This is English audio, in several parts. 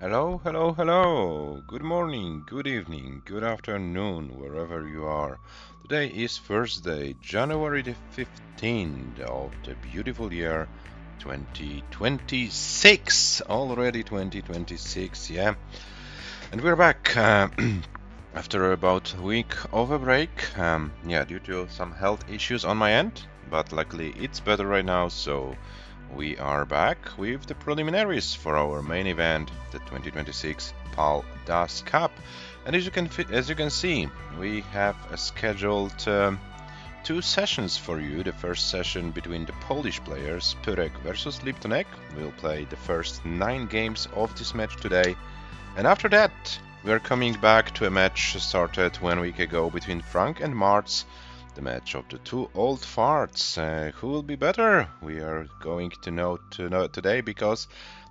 Hello, hello, hello. Good morning, good evening, good afternoon, wherever you are. Today is Thursday, January the 15th of the beautiful year 2026. Already 2026, yeah. And we're back after about a week of a break. Yeah, due to some health issues on my end, but luckily it's better right now, so we are back with the preliminaries for our main event, the 2026 PAL-DAS Cup. And as you can see, we have scheduled two sessions for you. The first session between the Polish players, PYREK versus LIPTONEQ. We'll play the first 9 games of this match today. And after that, we are coming back to a match started 1 week ago between Frank and MARTS, the match of the two old farts. Who will be better? We are going to know today because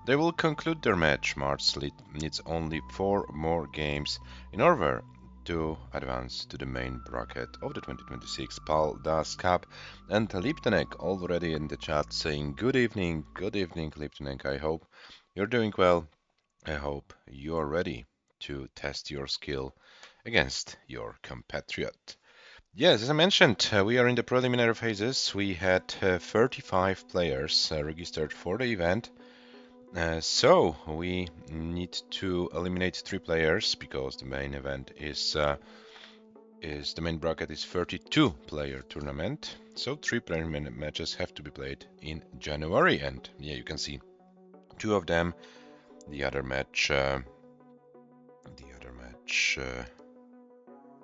they will conclude their match. MARTS needs only 4 more games in order to advance to the main bracket of the 2026 PAL-DAS Cup. And LIPTONEQ already in the chat saying good evening LIPTONEQ. I hope you're doing well. I hope you are ready to test your skill against your compatriot. Yes, as I mentioned, we are in the preliminary phases. We had 35 players registered for the event. So we need to eliminate 3 players because the main event is the main bracket is 32 player tournament. So 3 preliminary matches have to be played in January, and yeah, you can see 2 of them. The other match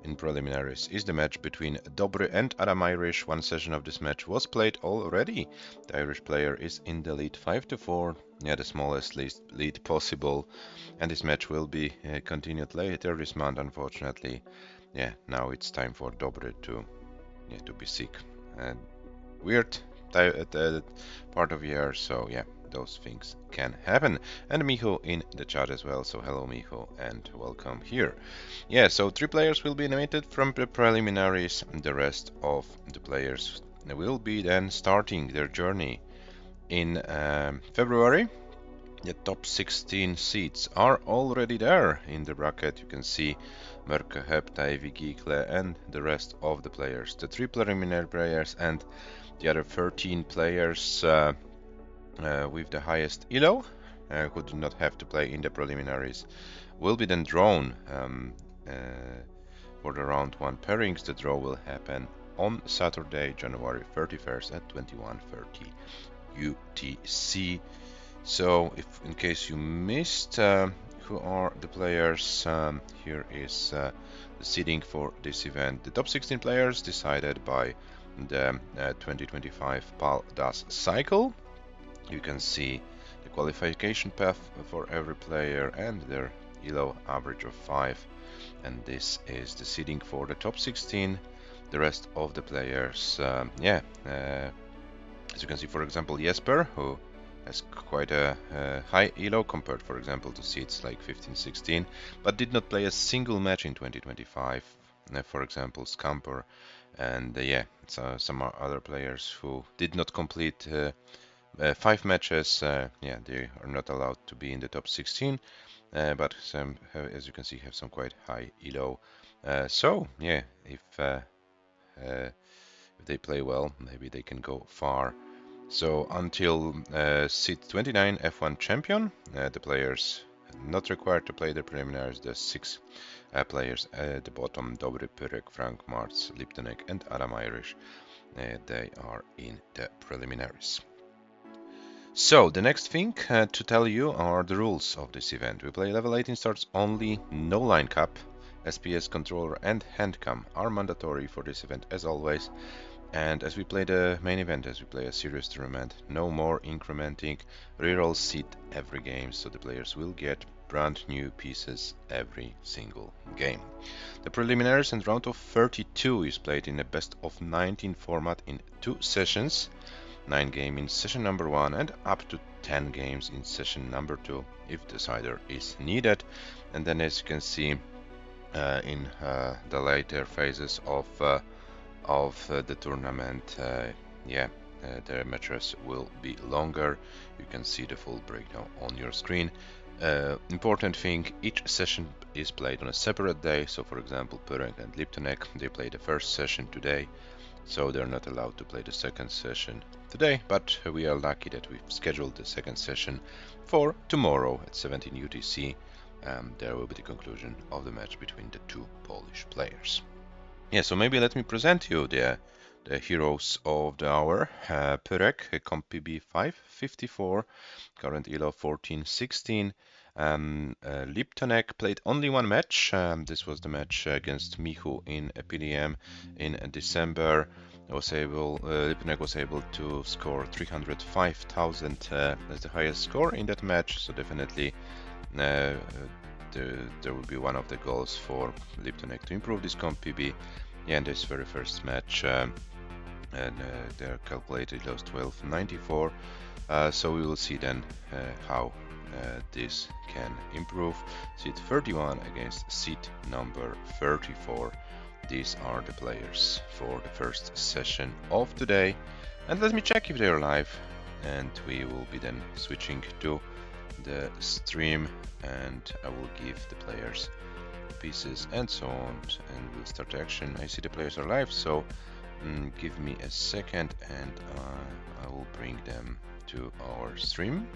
in preliminaries is the match between Dobry and Adam Irish. One session of this match was played already. The Irish player is in the lead 5-4, yeah, the smallest lead possible, and this match will be continued later this month, unfortunately. Yeah, now it's time for Dobry to be sick. Weird part of year, so yeah, those things can happen. And Miho in the chat as well, so hello Miho and welcome here. Yeah, so 3 players will be nominated from the preliminaries. The rest of the players will be then starting their journey in February. The top 16 seats are already there in the bracket. You can see Mörke, Hepta, Ivy, Giekle, and the rest of the players. The 3 preliminary players and the other 13 players with the highest ELO, who do not have to play in the preliminaries, will be then drawn for the round 1 pairings. The draw will happen on Saturday, January 31st at 21:30 UTC. So, if in case you missed who are the players, here is the seeding for this event. The top 16 players decided by the 2025 PAL-DAS cycle. You can see the qualification path for every player and their ELO average of 5, and this is the seeding for the top 16. The rest of the players, as you can see, for example, Jesper, who has quite a high ELO compared, for example, to seeds like 15, 16, but did not play a single match in 2025. For example, Scamper, and so some other players who did not complete 5 matches. Yeah, they are not allowed to be in the top 16, but some, as you can see, have some quite high ELO. So yeah, if they play well, maybe they can go far. So until seed 29 F1 champion, the players not required to play the preliminaries. The 6 players at the bottom: Dobry, PYREK, Frank, MARTS, LIPTONEQ, and Adam Irish. They are in the preliminaries. So the next thing to tell you are the rules of this event. We play level 18 starts only, no line cap. SPS controller and handcam are mandatory for this event as always. And as we play the main event, as we play a serious tournament, no more incrementing. Reroll seed every game, so the players will get brand new pieces every single game. The preliminaries and round of 32 is played in a best of 19 format in 2 sessions. 9 games in session number 1 and up to 10 games in session number 2 if decider is needed. And then, as you can see in the later phases of the tournament, the matches will be longer. You can see the full breakdown on your screen. Important thing, each session is played on a separate day. So for example, PYREK and LIPTONEQ, they play the first session today, so they're not allowed to play the second session today, but we are lucky that we've scheduled the second session for tomorrow at 17 UTC. There will be the conclusion of the match between the two Polish players. Yeah, so maybe let me present you the heroes of the hour. PYREK, comp PB 554, current ELO 1416. LIPTONEQ played only one match. This was the match against Michu in PDM in December. LIPTONEQ was able to score 305,000 as the highest score in that match, so definitely there will be one of the goals for LIPTONEQ to improve this comp PB. Yeah, in this very first match, their calculated loss 1294. So we will see then how this can improve. Seat 31 against seat number 34. These are the players for the first session of today. And let me check if they're live. And we will be then switching to the stream, and I will give the players pieces and so on, and we'll start action. I see the players are live, so give me a second and I will bring them to our stream.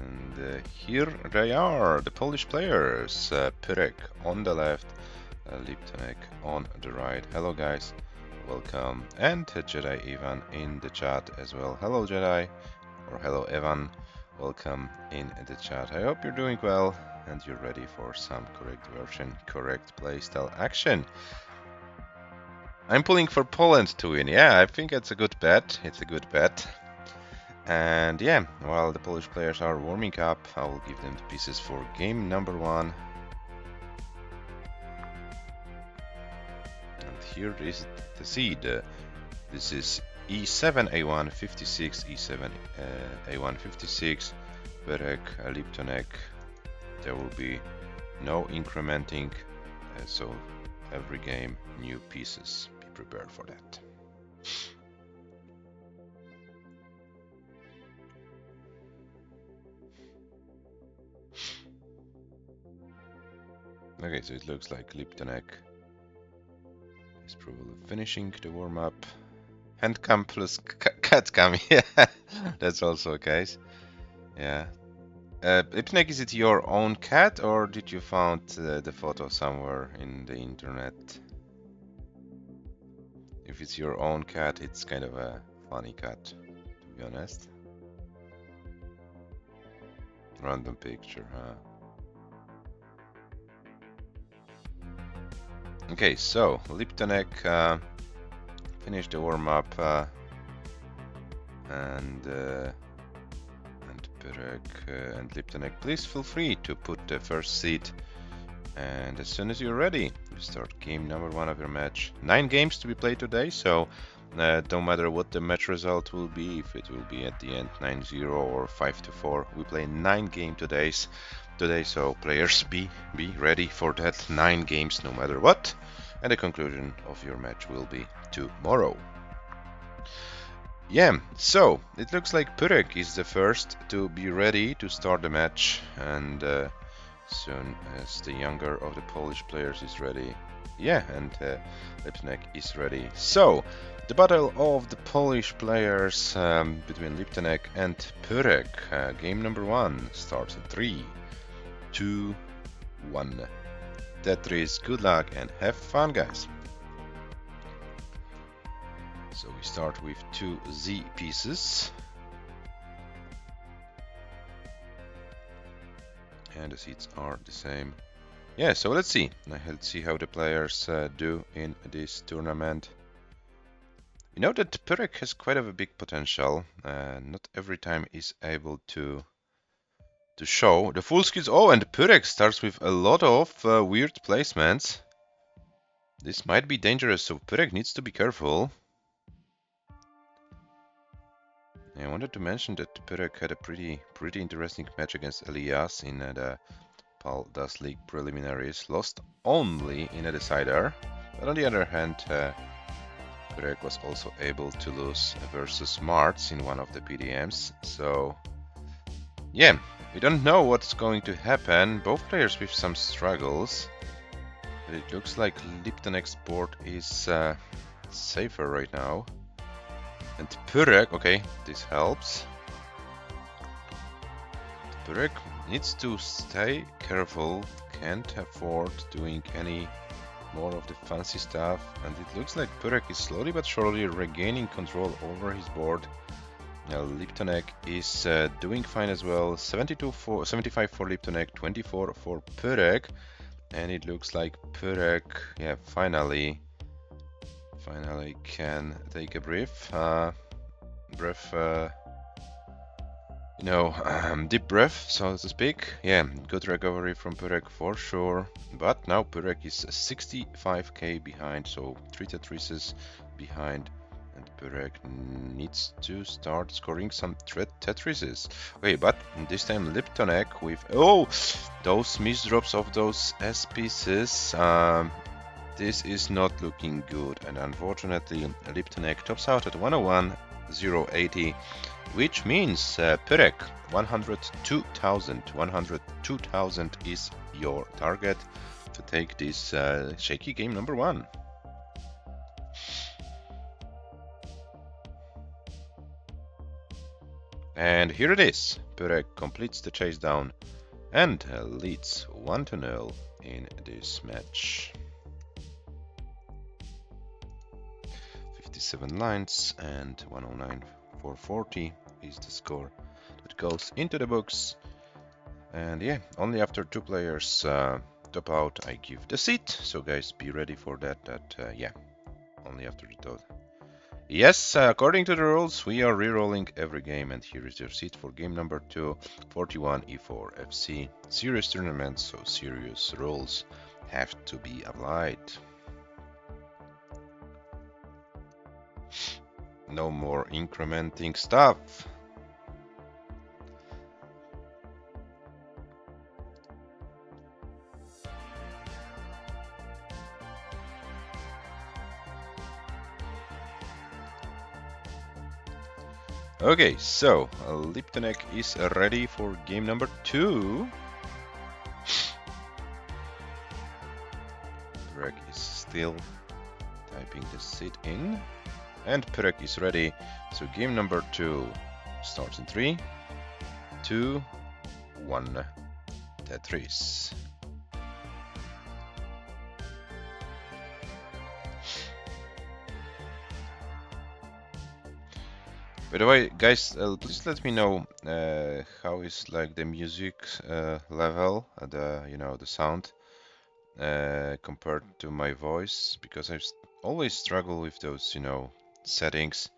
And here they are, the Polish players. PYREK on the left, LIPTONEQ on the right. Hello guys, welcome. And Jedi Ivan in the chat as well. Hello Jedi, or hello Evan. Welcome in the chat. I hope you're doing well and you're ready for some correct version, correct playstyle action. I'm pulling for Poland to win. Yeah, I think it's a good bet. It's a good bet. And yeah, while the Polish players are warming up, I will give them the pieces for game number 1. And here is the seed. This is E7 A1 56, E7 A1 56, PYREK, LIPTONEQ. There will be no incrementing, so every game new pieces. Be prepared for that. Okay, so it looks like LIPTONEQ is probably finishing the warm-up. Handcam plus catcam, yeah, that's also a case. Yeah. LIPTONEQ, is it your own cat, or did you found the photo somewhere in the internet? If it's your own cat, it's kind of a funny cat, to be honest. Random picture, huh? Okay, so LIPTONEQ finished the warm-up, and PYREK and LIPTONEQ, please feel free to put the first seed, and as soon as you're ready, we start game number 1 of your match. 9 games to be played today, so don't matter what the match result will be, if it will be at the end 9-0 or 5-4, we play 9 games today, so players be ready for that 9 games no matter what, and the conclusion of your match will be tomorrow. Yeah, so it looks like PYREK is the first to be ready to start the match, and soon as the younger of the Polish players is ready, yeah, and LIPTONEQ is ready. So the battle of the Polish players between LIPTONEQ and PYREK, game number 1 starts in 3, 2, 1. Tetris, good luck and have fun, guys. So we start with 2 Z pieces. And the seats are the same. Yeah, so let's see. Let's see how the players do in this tournament. You know that PYREK has quite a big potential. Not every time is able to show the full skills. Oh, and PYREK starts with a lot of weird placements. This might be dangerous, so PYREK needs to be careful. I wanted to mention that PYREK had a pretty interesting match against Elias in the paldastetris preliminaries. Lost only in a decider, but on the other hand, PYREK was also able to lose versus MARTS in one of the PDMs, so yeah, we don't know what's going to happen. Both players with some struggles, but it looks like LIPTONEQ's board is safer right now. And PYREK, okay, this helps. PYREK needs to stay careful, can't afford doing any more of the fancy stuff, and it looks like PYREK is slowly but surely regaining control over his board. Now LIPTONEQ is doing fine as well. 75 for LIPTONEQ, 24 for PYREK, and it looks like PYREK, yeah, finally can take a breath. Deep breath, so to speak. Yeah, good recovery from PYREK for sure. But now PYREK is 65k behind, so 3 Tetrises behind. And PYREK needs to start scoring some Tetrises. Okay, but this time LIPTONEQ with... Oh! Those misdrops of those S pieces. This is not looking good. And unfortunately, LIPTONEQ tops out at 101,080. Which means PYREK 102,000. 102,000 is your target to take this shaky game number 1. And here it is. PYREK completes the chase down and leads 1-0 in this match. 57 lines and 109,440 is the score that goes into the books. And yeah, only after 2 players top out I give the seat, so guys be ready for that. Yeah, only after the top. Yes, according to the rules we are re-rolling every game, and here is your seat for game number 2, 41 E4 FC. Serious tournament, so serious rules have to be applied. No more incrementing stuff. Okay, so LIPTONEQ is ready for game number 2. PYREK is still typing the seat in, and PYREK is ready. So game number 2 starts in 3, 2, 1, Tetris. By the way, guys, please let me know how is like the music level, the sound compared to my voice, because I always struggle with those, settings.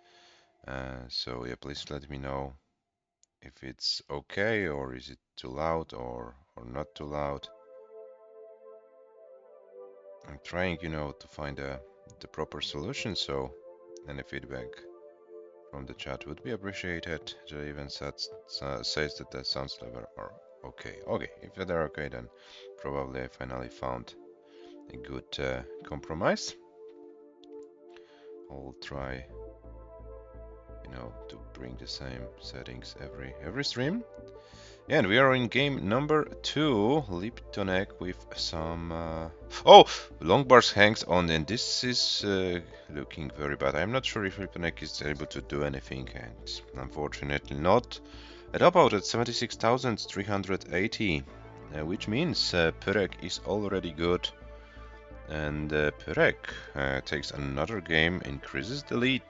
So yeah, please let me know if it's okay, or is it too loud or not too loud. I'm trying, to find the proper solution, so any feedback from the chat would be appreciated. Jay even says that the sounds level are okay. Okay, if they're okay, then probably I finally found a good compromise. I'll try, to bring the same settings every stream. Yeah, and we are in game number 2, LIPTONEQ with some... Oh! Long bars hangs on, and this is looking very bad. I'm not sure if LIPTONEQ is able to do anything, and unfortunately not. At about at 76,380, which means PYREK is already good. And PYREK takes another game, increases the lead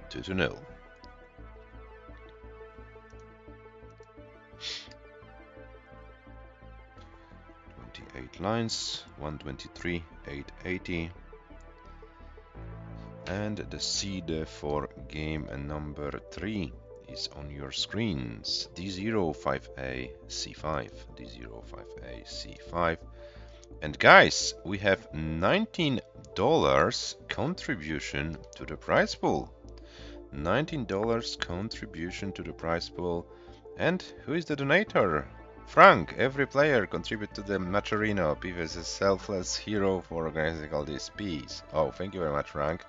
2-0. 28 lines, 123,880. And the seed for game number 3 is on your screens. D05A C5, D05A C5. And guys, we have $19 contribution to the prize pool. $19 contribution to the prize pool. And who is the donator? Frank, every player contribute to the match arena. Piv is a selfless hero for organizing all this peace. Oh, thank you very much, Frank.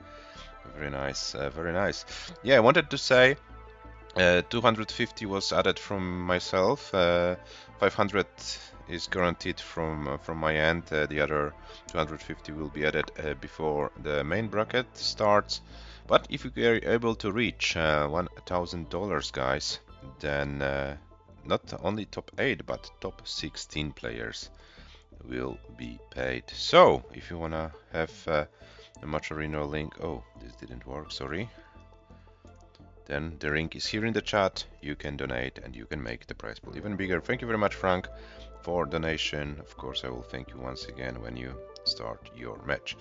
Very nice, very nice. Yeah, I wanted to say 250 was added from myself. 500 is guaranteed from my end. The other 250 will be added before the main bracket starts. But if you are able to reach $1,000, guys, then not only top 8 but top 16 players will be paid. So if you wanna have a match arena link, oh, this didn't work, sorry. Then the link is here in the chat. You can donate and you can make the prize pool even bigger. Thank you very much, Frank, for donation. Of course, I will thank you once again when you start your match.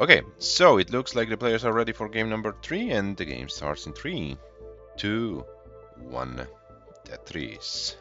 Okay, so it looks like the players are ready for game number 3, and the game starts in 3, 2, 1. Tetris.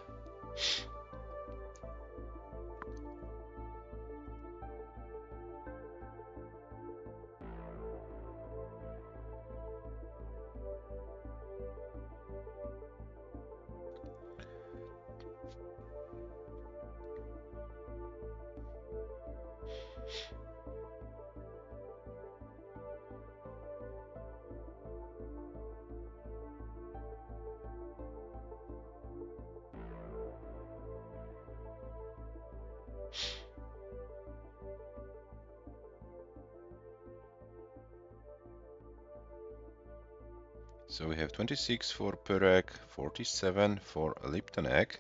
So we have 26 for PYREK, 47 for LIPTONEQ.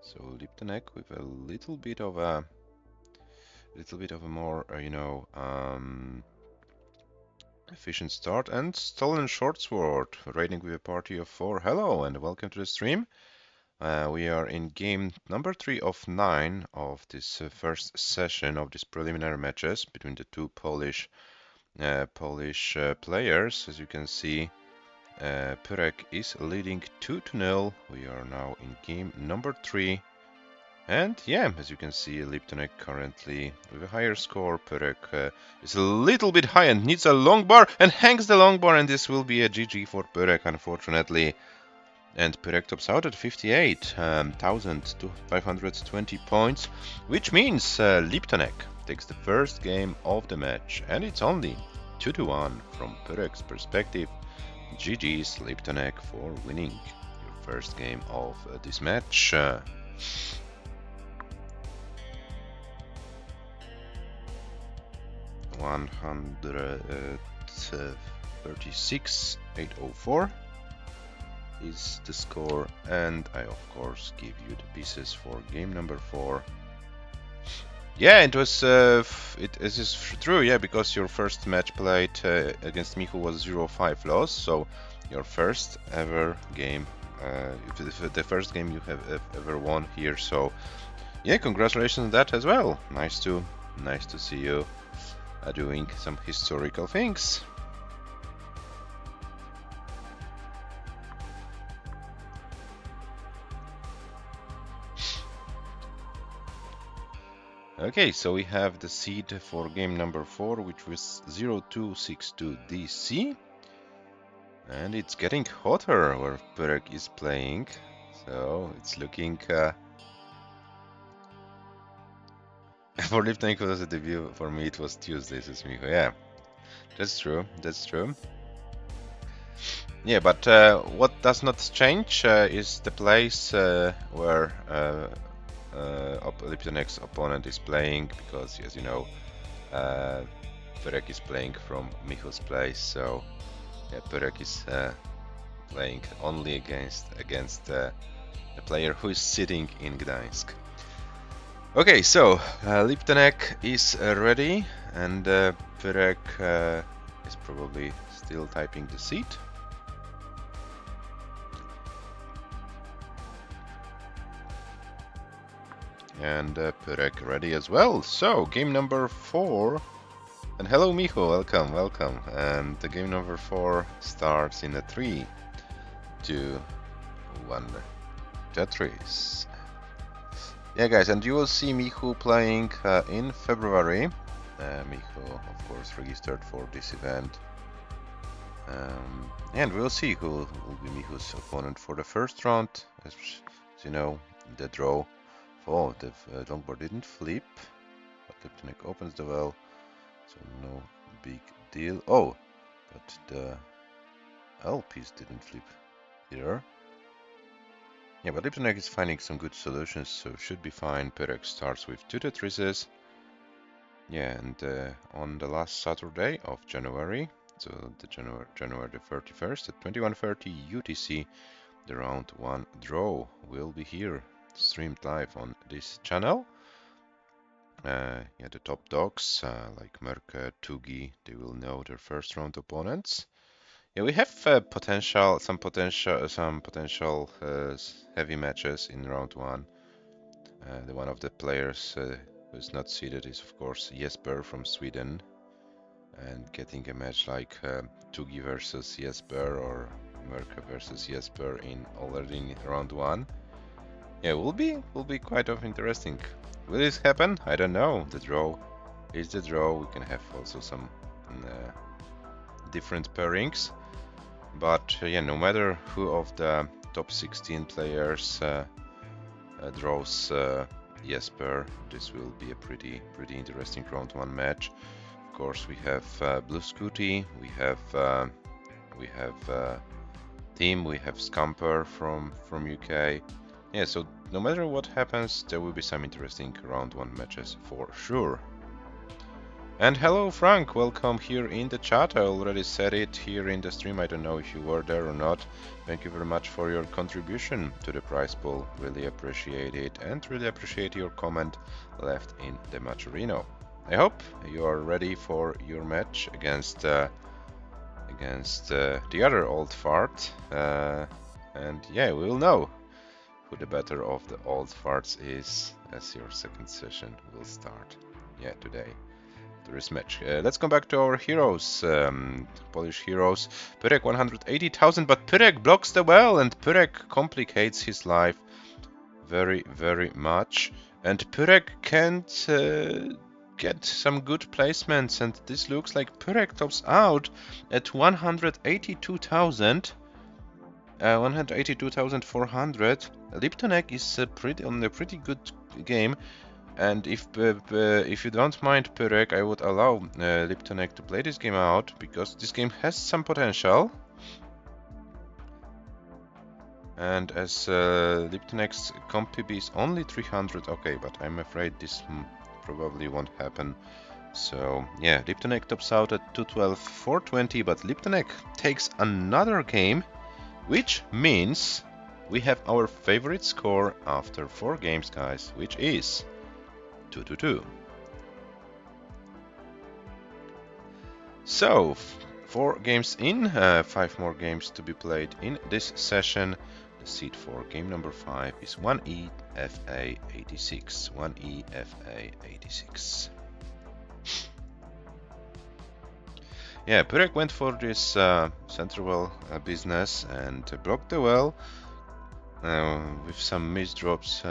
So LIPTONEQ with a little bit of a more, efficient start, and Stolen Shortsword raiding with a party of 4. Hello and welcome to the stream. We are in game number 3 of 9 of this first session of these preliminary matches between the two Polish players. As you can see, PYREK is leading 2-0. We are now in game number 3. And yeah, as you can see, LIPTONEQ currently with a higher score. PYREK is a little bit high and needs a long bar and hangs the long bar, and this will be a GG for PYREK, unfortunately. And PYREK tops out at 58,520 points, which means LIPTONEQ takes the first game of the match, and it's only 2-1 from PYREK's perspective. GG's LIPTONEQ for winning your first game of this match. 136,804 is the score, and I of course give you the pieces for game number 4. Yeah, it was it is true, yeah, because your first match played against Michu was 0-5 loss, so your first ever game, the first game you have ever won here. So yeah, congratulations on that as well. Nice to see you doing some historical things. Okay, so we have the seed for game number 4, which was 0262 DC, and it's getting hotter where PYREK is playing, so it's looking for LIPTONEQ was a debut. For me it was Tuesday, says Micho. Yeah, that's true, that's true. Yeah, but what does not change is the place where LIPTONEQ's opponent is playing, because as you know, PYREK is playing from Micho's place, so yeah, PYREK is playing only against the player who is sitting in Gdańsk. Okay, so LIPTONEQ is ready, and PYREK is probably still typing the seed. And PYREK ready as well. So game number 4, and hello Micho, welcome. And the game number 4 starts in a 3, 2, 1. Tetris. Yeah, guys, and you will see Micho playing in February. Micho, of course, registered for this event. And we'll see who will be Micho's opponent for the first round. As you know, the draw. Oh, the longboard didn't flip, but LIPTONEQ opens the well, so no big deal. Oh, but the L piece didn't flip here. Yeah, but LIPTONEQ is finding some good solutions, so should be fine. PYREK starts with 2 Tetrises. Yeah, and on the last Saturday of January, so the January the 31st at 21:30 UTC, the round 1 draw will be here, streamed live on this channel. Yeah, the top dogs like Merke, Tugi, they will know their first round opponents. Yeah, we have some potential heavy matches in round 1. The one of the players who is not seeded is of course Jesper from Sweden, and getting a match like Tugi versus Jesper or Merke versus Jesper already in round 1. Yeah, will be quite of interesting. Will this happen? I don't know. The draw is the draw. We can have also some different pairings, but yeah, no matter who of the top 16 players draws Jesper, this will be a pretty interesting round 1 match. Of course, we have Blue Scooty, we have Team, we have Scamper from UK. Yeah, so no matter what happens, there will be some interesting round 1 matches for sure. And hello Frank, welcome here in the chat. I already said it here in the stream. I don't know if you were there or not. Thank you very much for your contribution to the prize pool. Really appreciate it, and really appreciate your comment left in the Matcherino. I hope you are ready for your match against the other old fart. And yeah, we will know who the better of the old farts is as your second session will start. Yeah, today. There is match. Let's come back to our heroes, Polish heroes. PYREK 180,000, but PYREK blocks the well, and PYREK complicates his life very much. And PYREK can't get some good placements, and this looks like PYREK tops out at 182,000. 182,400. LIPTONEQ is on a pretty good game. And if you don't mind, PYREK, I would allow LIPTONEQ to play this game out, because this game has some potential. And as LIPTONEQ's comp PB is only 300, okay, but I'm afraid this probably won't happen. So yeah, LIPTONEQ tops out at 212, 420, but LIPTONEQ takes another game, which means we have our favorite score after 4 games, guys, which is 2-2. So 4 games in, 5 more games to be played in this session. The seed for game number 5 is 1EFA86. 1EFA86. Yeah, PYREK went for this center well business and blocked the well with some misdrops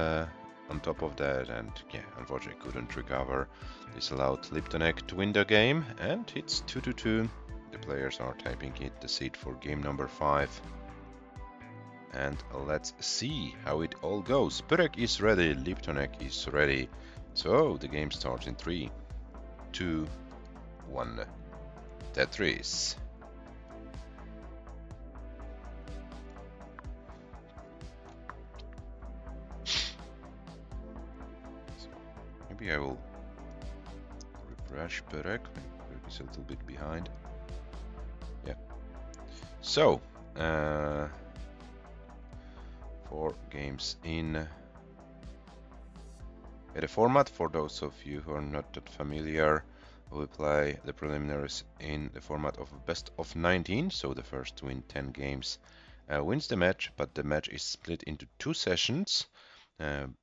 on top of that, and yeah, unfortunately couldn't recover. This allowed LIPTONEQ to win the game, and it's 2-2. The players are typing it, the seed for game number 5. And let's see how it all goes. PYREK is ready, LIPTONEQ is ready. So the game starts in 3, 2, 1. Tetris. Maybe I will refresh PYREK. Maybe it's a little bit behind. Yeah. So, 4 games in. The format, for those of you who are not that familiar, we play the preliminaries in the format of best of 19. So the first to win 10 games wins the match, but the match is split into 2 sessions.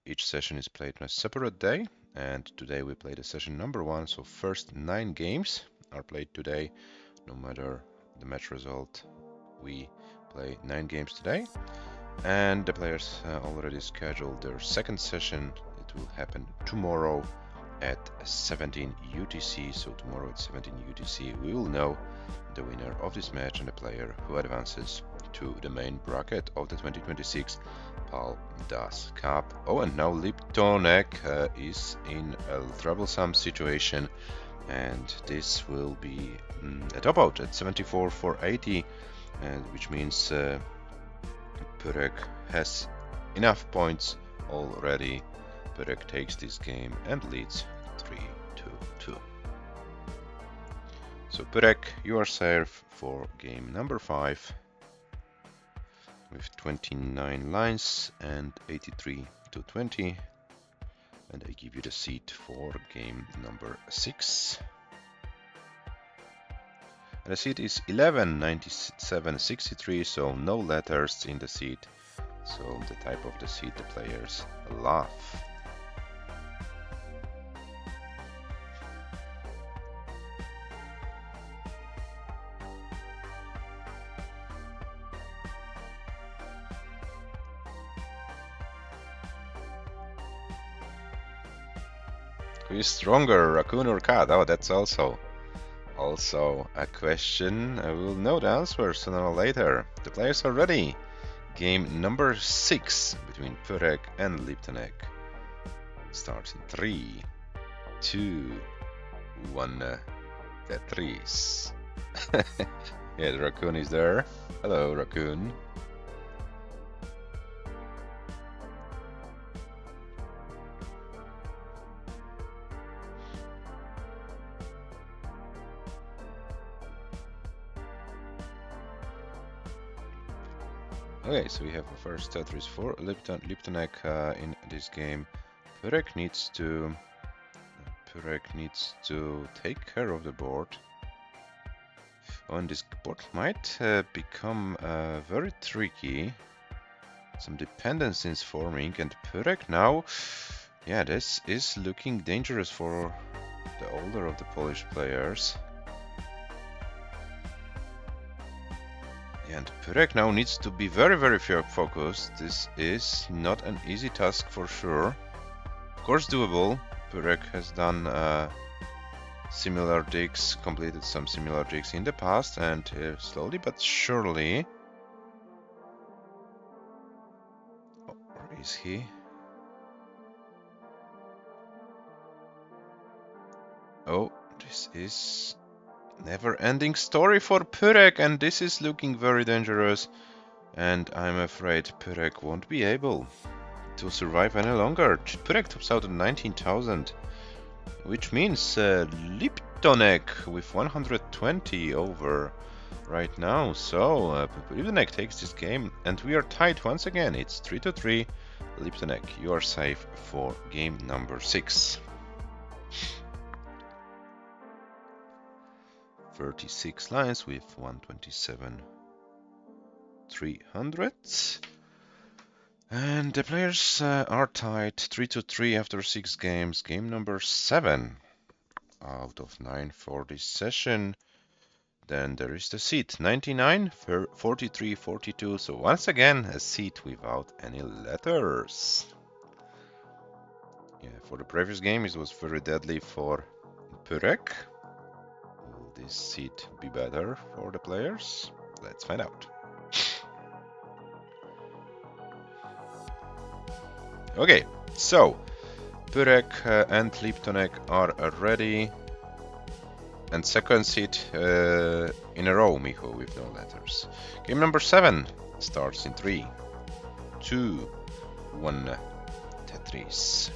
Each session is played on a separate day, and today we play the session number 1. So first 9 games are played today. No matter the match result, we play 9 games today. And the players already scheduled their second session. It will happen tomorrow at 17 UTC. So tomorrow at 17 UTC we will know the winner of this match and the player who advances to the main bracket of the 2026 PALDAS Cup. Oh, and now LIPTONEQ is in a troublesome situation, and this will be a top out at 74 for 80, which means PYREK has enough points already. PYREK takes this game and leads 3-2. So PYREK, you are safe for game number 5 with 29 lines and 83 to 20. And I give you the seat for game number 6. And the seat is 11, 97, 63, so no letters in the seat. So the type of the seat the players love. Who is stronger, raccoon or cat? Oh, that's also a question. I will know the answer sooner or later. The players are ready. Game number 6 between PYREK and LIPTONEQ starts in 3, 2, 1. Tetris. Yeah, the raccoon is there. Hello, raccoon. Okay, so we have the first Tetris for LIPTONEQ in this game. PYREK needs to take care of the board. Oh, and this board might become very tricky. Some dependencies forming, and PYREK now, yeah, this is looking dangerous for the older of the Polish players. And PYREK now needs to be very, very focused. This is not an easy task for sure. Of course doable. PYREK has done similar digs, completed some similar digs in the past, and slowly but surely... Oh, where is he? Oh, this is... never-ending story for PYREK, and this is looking very dangerous, and I'm afraid PYREK won't be able to survive any longer. PYREK tops out at 19,000, which means LIPTONEQ with 120 over right now. So LIPTONEQ takes this game, and we are tied once again. It's 3-3. LIPTONEQ, you are safe for game number 6. 36 lines with 127 300, and the players are tied 3-3 after 6 games. Game number 7 out of 9 for this session. Then there is the seat 99, 43, 42. So once again a seat without any letters. Yeah, for the previous game it was very deadly for PYREK. Will this seat be better for the players? Let's find out. Okay, so PYREK and LIPTONEQ are ready. And second seat in a row, Micho, with no letters. Game number 7 starts in 3, 2, 1. Tetris.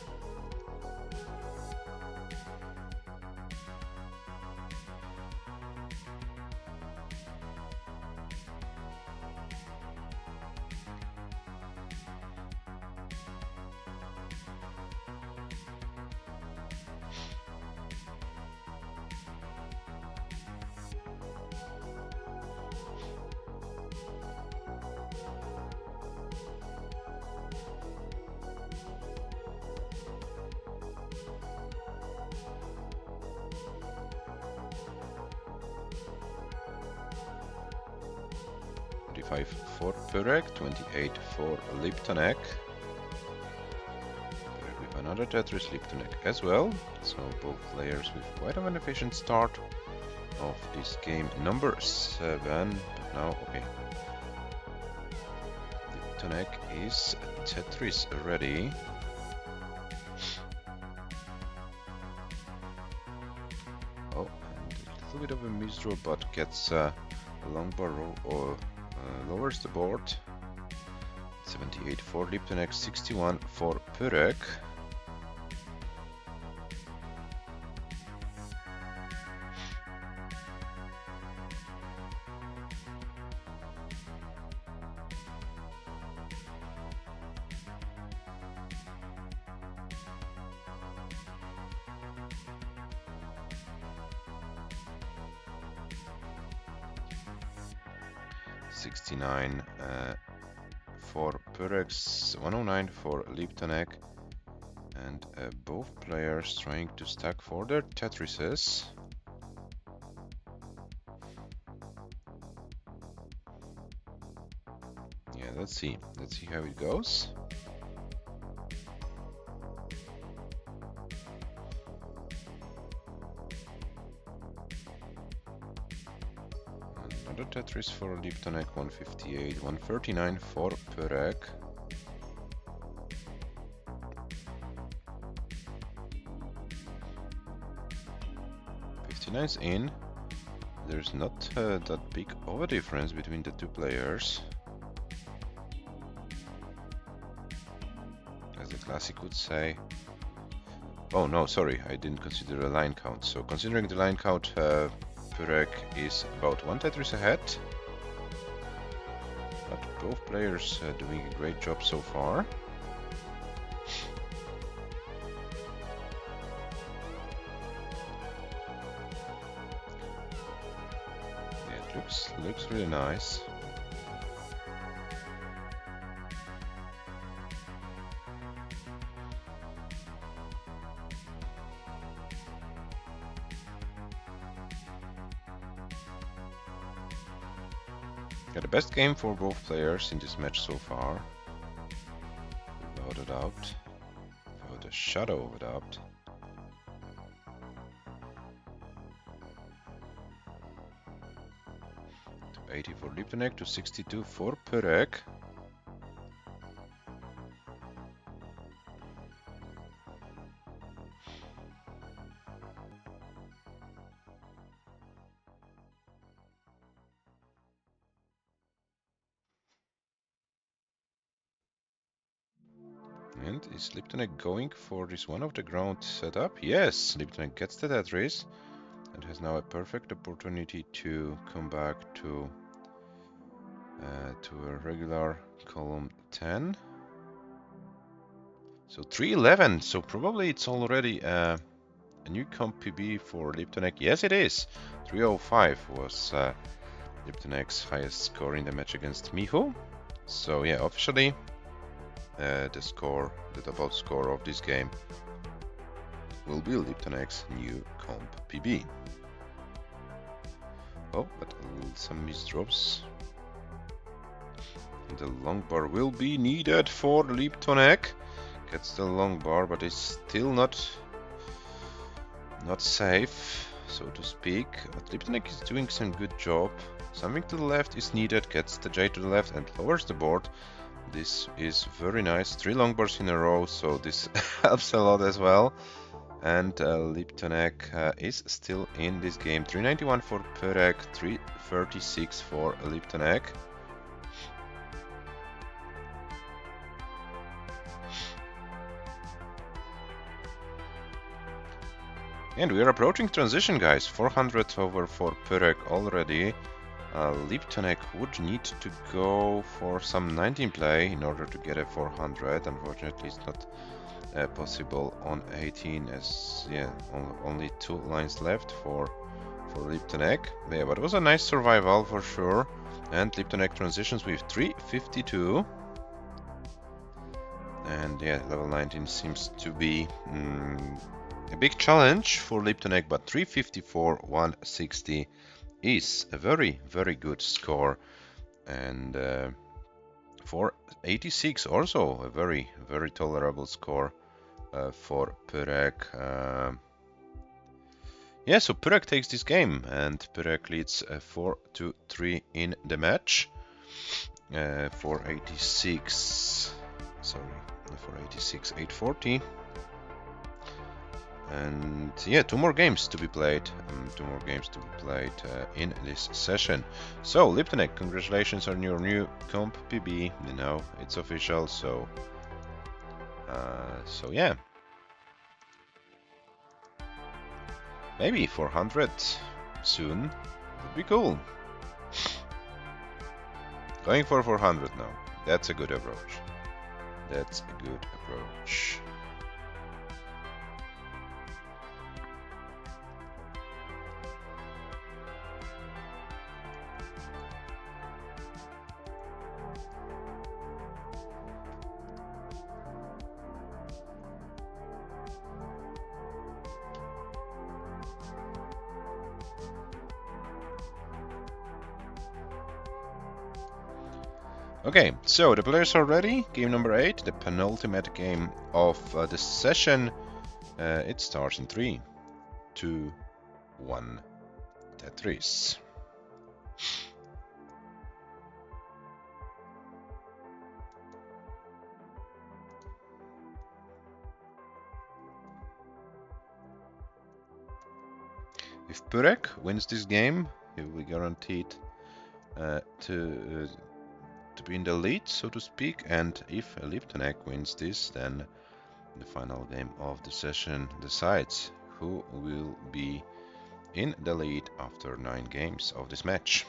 For PYREK, 28 for LIPTONEQ. PYREK with another Tetris, LIPTONEQ as well. So both players with quite an efficient start of this game number 7. But now, okay. LIPTONEQ is Tetris ready. Oh, and a little bit of a misdraw, but gets a long bar or lowers the board. 78 for LIPTONEQ, 61 for PYREK. For PYREK, 109 for LIPTONEQ, and both players trying to stack for their Tetrises. Yeah, let's see how it goes. Another Tetris for LIPTONEQ, 158, 139 for PYREK. Nice in. There's not that big of a difference between the two players, as the classic would say. Oh no, sorry, I didn't consider a line count. So considering the line count, PYREK is about one Tetris ahead, but both players doing a great job so far. Looks really nice. Yeah, the best game for both players in this match so far, without a doubt, without a shadow of a doubt. To 80 for LIPTONEQ, to 62 for PYREK. And is LIPTONEQ going for this one of the ground setup? Yes, LIPTONEQ gets the Tetris and has now a perfect opportunity to come back to a regular column 10. So 311, so probably it's already a new comp PB for LIPTONEQ. Yes, it is. 305 was LIPTONEQ's highest score in the match against Miho. So yeah, officially the default score of this game will be LIPTONEQ's new comp PB. Oh, but some misdrops. The long bar will be needed for LIPTONEQ. Gets the long bar, but it's still not safe, so to speak. But LIPTONEQ is doing some good job. Something to the left is needed, gets the J to the left and lowers the board. This is very nice. 3 long bars in a row, so this helps a lot as well. And LIPTONEQ is still in this game. 391 for PYREK, 336 for LIPTONEQ. And we are approaching transition, guys. 400 over for PYREK already. LIPTONEQ would need to go for some 19 play in order to get a 400. Unfortunately, it's not possible on 18, as yeah, only 2 lines left for LIPTONEQ. Yeah, but it was a nice survival for sure. And LIPTONEQ transitions with 352. And yeah, level 19 seems to be a big challenge for LIPTONEQ, but 354, 160 is a very, very good score. And for 86 also a very, very tolerable score for PYREK. Yeah, so PYREK takes this game and PYREK leads 4-3 in the match. 486. Sorry, 486, 840. And yeah, two more games to be played. In this session. So, LIPTONEQ, congratulations on your new comp PB. You know, it's official. So yeah, maybe 400 soon. Would be cool. Going for 400 now. That's a good approach. That's a good approach. Okay, so the players are ready. Game number 8, the penultimate game of the session. It starts in 3, 2, 1. Tetris. If PYREK wins this game, he will be guaranteed to be in the lead, so to speak. And if LIPTONEQ wins this, then the final game of the session decides who will be in the lead after 9 games of this match.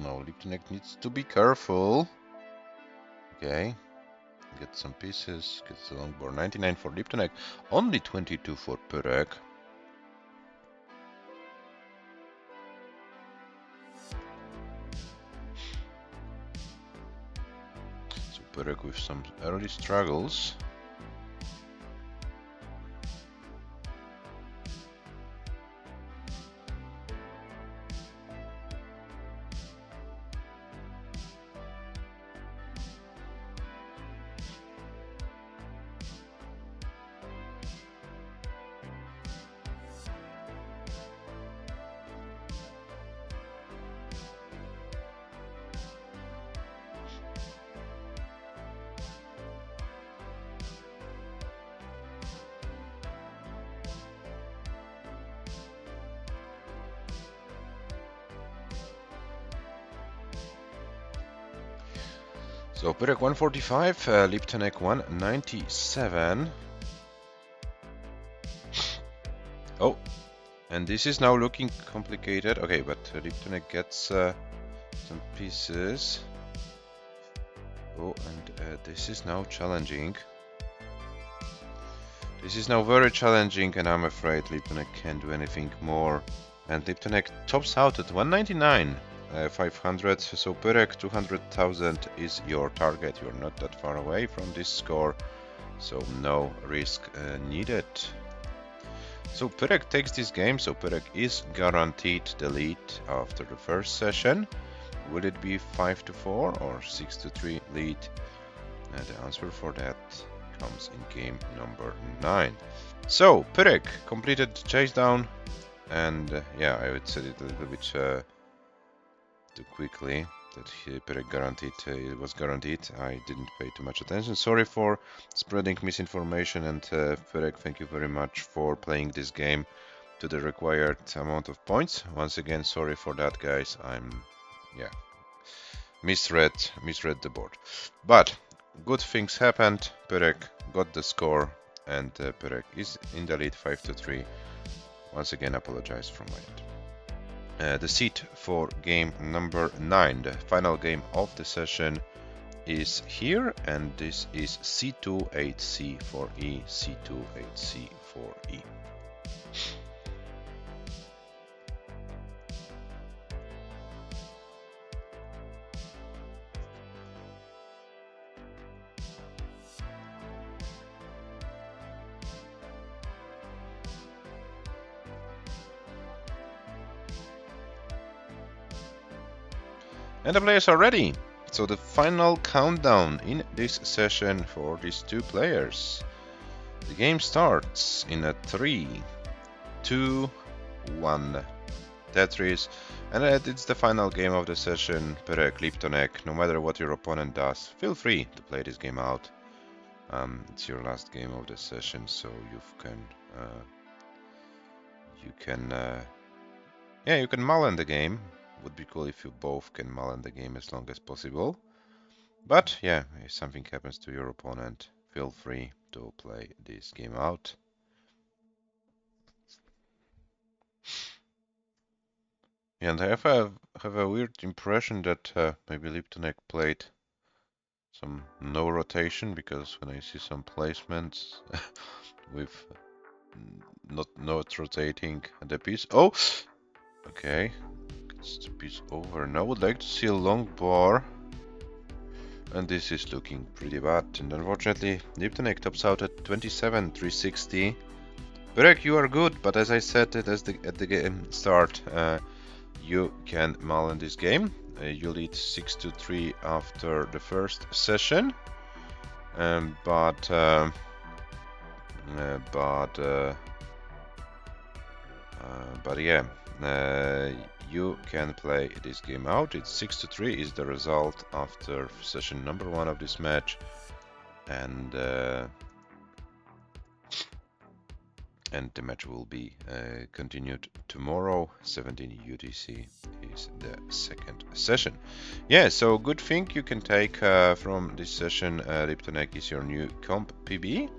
Now LIPTONEQ needs to be careful. Okay, get some pieces, get the long board. 99 for LIPTONEQ, only 22 for PYREK. So PYREK with some early struggles. So PYREK 145, LIPTONEQ 197. Oh, and this is now looking complicated. Okay, but LIPTONEQ gets some pieces. Oh, and this is now challenging. This is now very challenging, and I'm afraid LIPTONEQ can't do anything more. And LIPTONEQ tops out at 199. 500, so PYREK 200,000 is your target. You're not that far away from this score, so no risk needed. So PYREK takes this game, so PYREK is guaranteed the lead after the first session. Will it be 5-4 or 6-3 lead? The answer for that comes in game number 9. So PYREK completed chase down, and yeah, I would say it a little bit too quickly that PYREK guaranteed it was guaranteed. I didn't pay too much attention. Sorry for spreading misinformation, and PYREK, thank you very much for playing this game to the required amount of points. Once again, sorry for that, guys. Misread the board. But good things happened. PYREK got the score, and PYREK is in the lead 5-3. Once again, apologize from my end. The seat for game number 9, the final game of the session, is here, and this is C2 8C for E, C2 8C for E. And the players are ready. So the final countdown in this session for these two players. The game starts in a 3, 2, 1. Tetris, and it's the final game of the session. PYREK, LIPTONEQ. No matter what your opponent does, feel free to play this game out. It's your last game of the session, so you can mullen the game. Would be cool if you both can mullen the game as long as possible. But yeah, if something happens to your opponent, feel free to play this game out. And I have a weird impression that maybe LIPTONEQ played some no rotation, because when I see some placements with not rotating the piece. Oh, okay. It's the piece over. Now I would like to see a long bar. And this is looking pretty bad. And unfortunately, LIPTONEQ tops out at 27,360. PYREK, you are good, but as I said at the game start, you can mullen this game. You lead 6-3 after the first session. But yeah, you can play this game out. It's 6-3 is the result after session number 1 of this match, and the match will be continued tomorrow. 17 UTC is the second session. Yeah, so good thing you can take from this session. LIPTONEQ is your new comp PB.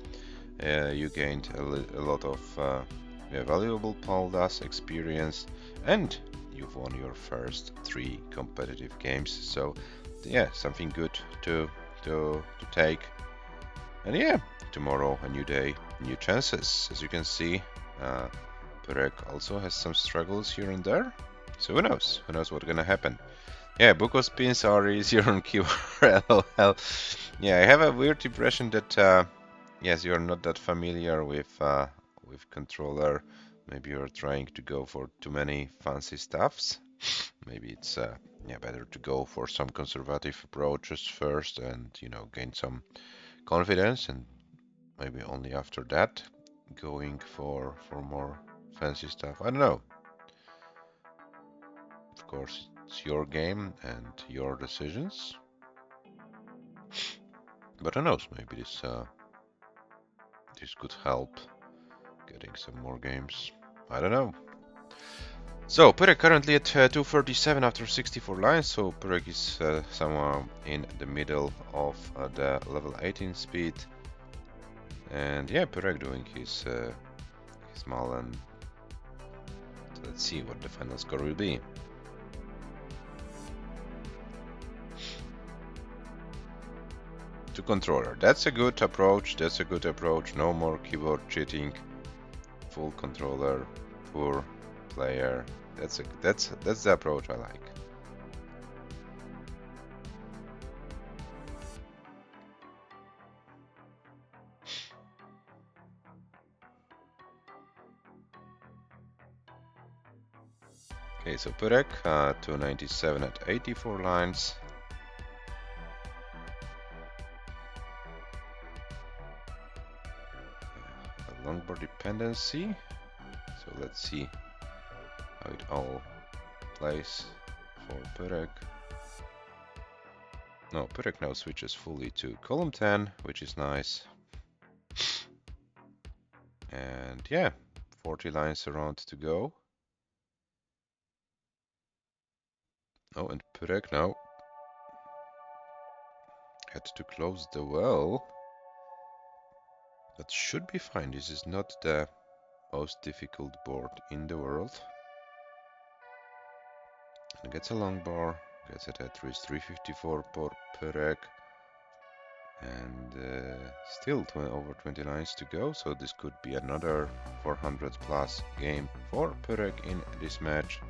You gained a lot of valuable paldas experience, and you've won your first 3 competitive games. So yeah, something good to take. And yeah, tomorrow a new day, new chances. As you can see, PYREK also has some struggles here and there. So who knows what's gonna happen. Yeah, book of spins are easier on keyboard. LOL. Yeah, I have a weird impression that yes, you're not that familiar with controller. Maybe you're trying to go for too many fancy stuffs. Maybe it's better to go for some conservative approaches first, and gain some confidence, and maybe only after that going for more fancy stuff. I don't know. Of course, it's your game and your decisions. But who knows? Maybe this could help getting some more games. I don't know. So PYREK currently at 237 after 64 lines. So PYREK is somewhere in the middle of the level 18 speed. And yeah, PYREK doing his mullen. So let's see what the final score will be. To controller. That's a good approach. No more keyboard cheating. Full controller, poor player. That's the approach I like. Okay, so PYREK 297 at 84 lines. A long bar dependency. So let's see how it all plays for PYREK. No, PYREK now switches fully to column 10, which is nice. And yeah, 40 lines around to go. Oh, and PYREK now had to close the well. That should be fine. This is not the most difficult board in the world. And gets a long bar, gets a Tetris 354 for PYREK. And still over 20 lines to go, so this could be another 400 plus game for PYREK in this match.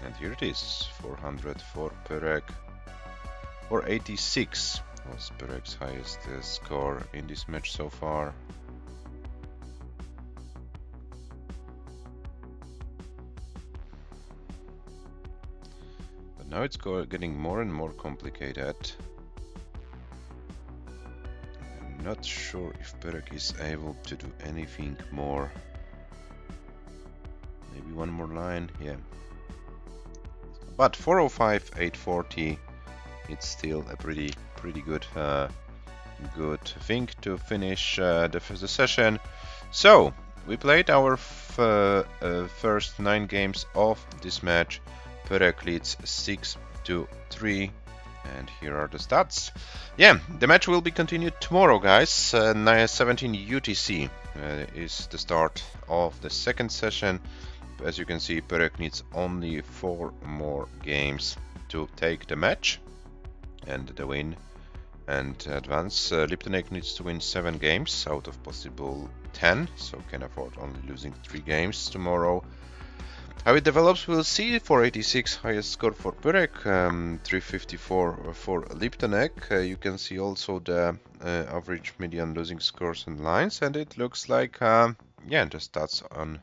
And here it is, 400 for PYREK, or 86 was PYREK's highest score in this match so far. But now it's getting more and more complicated. I'm not sure if PYREK is able to do anything more. Maybe one more line, yeah. But 405, 840, it's still a pretty good good thing to finish the session. So we played our first 9 games of this match. PYREK leads 6-3, and here are the stats. Yeah, the match will be continued tomorrow, guys. 17 UTC is the start of the second session. As you can see, PYREK needs only 4 more games to take the match and the win and advance. LIPTONEQ needs to win 7 games out of possible 10, so can afford only losing 3 games tomorrow. How it develops, we'll see. 486 highest score for PYREK, 354 for LIPTONEQ. You can see also the average median losing scores and lines, and it looks like yeah, the stats on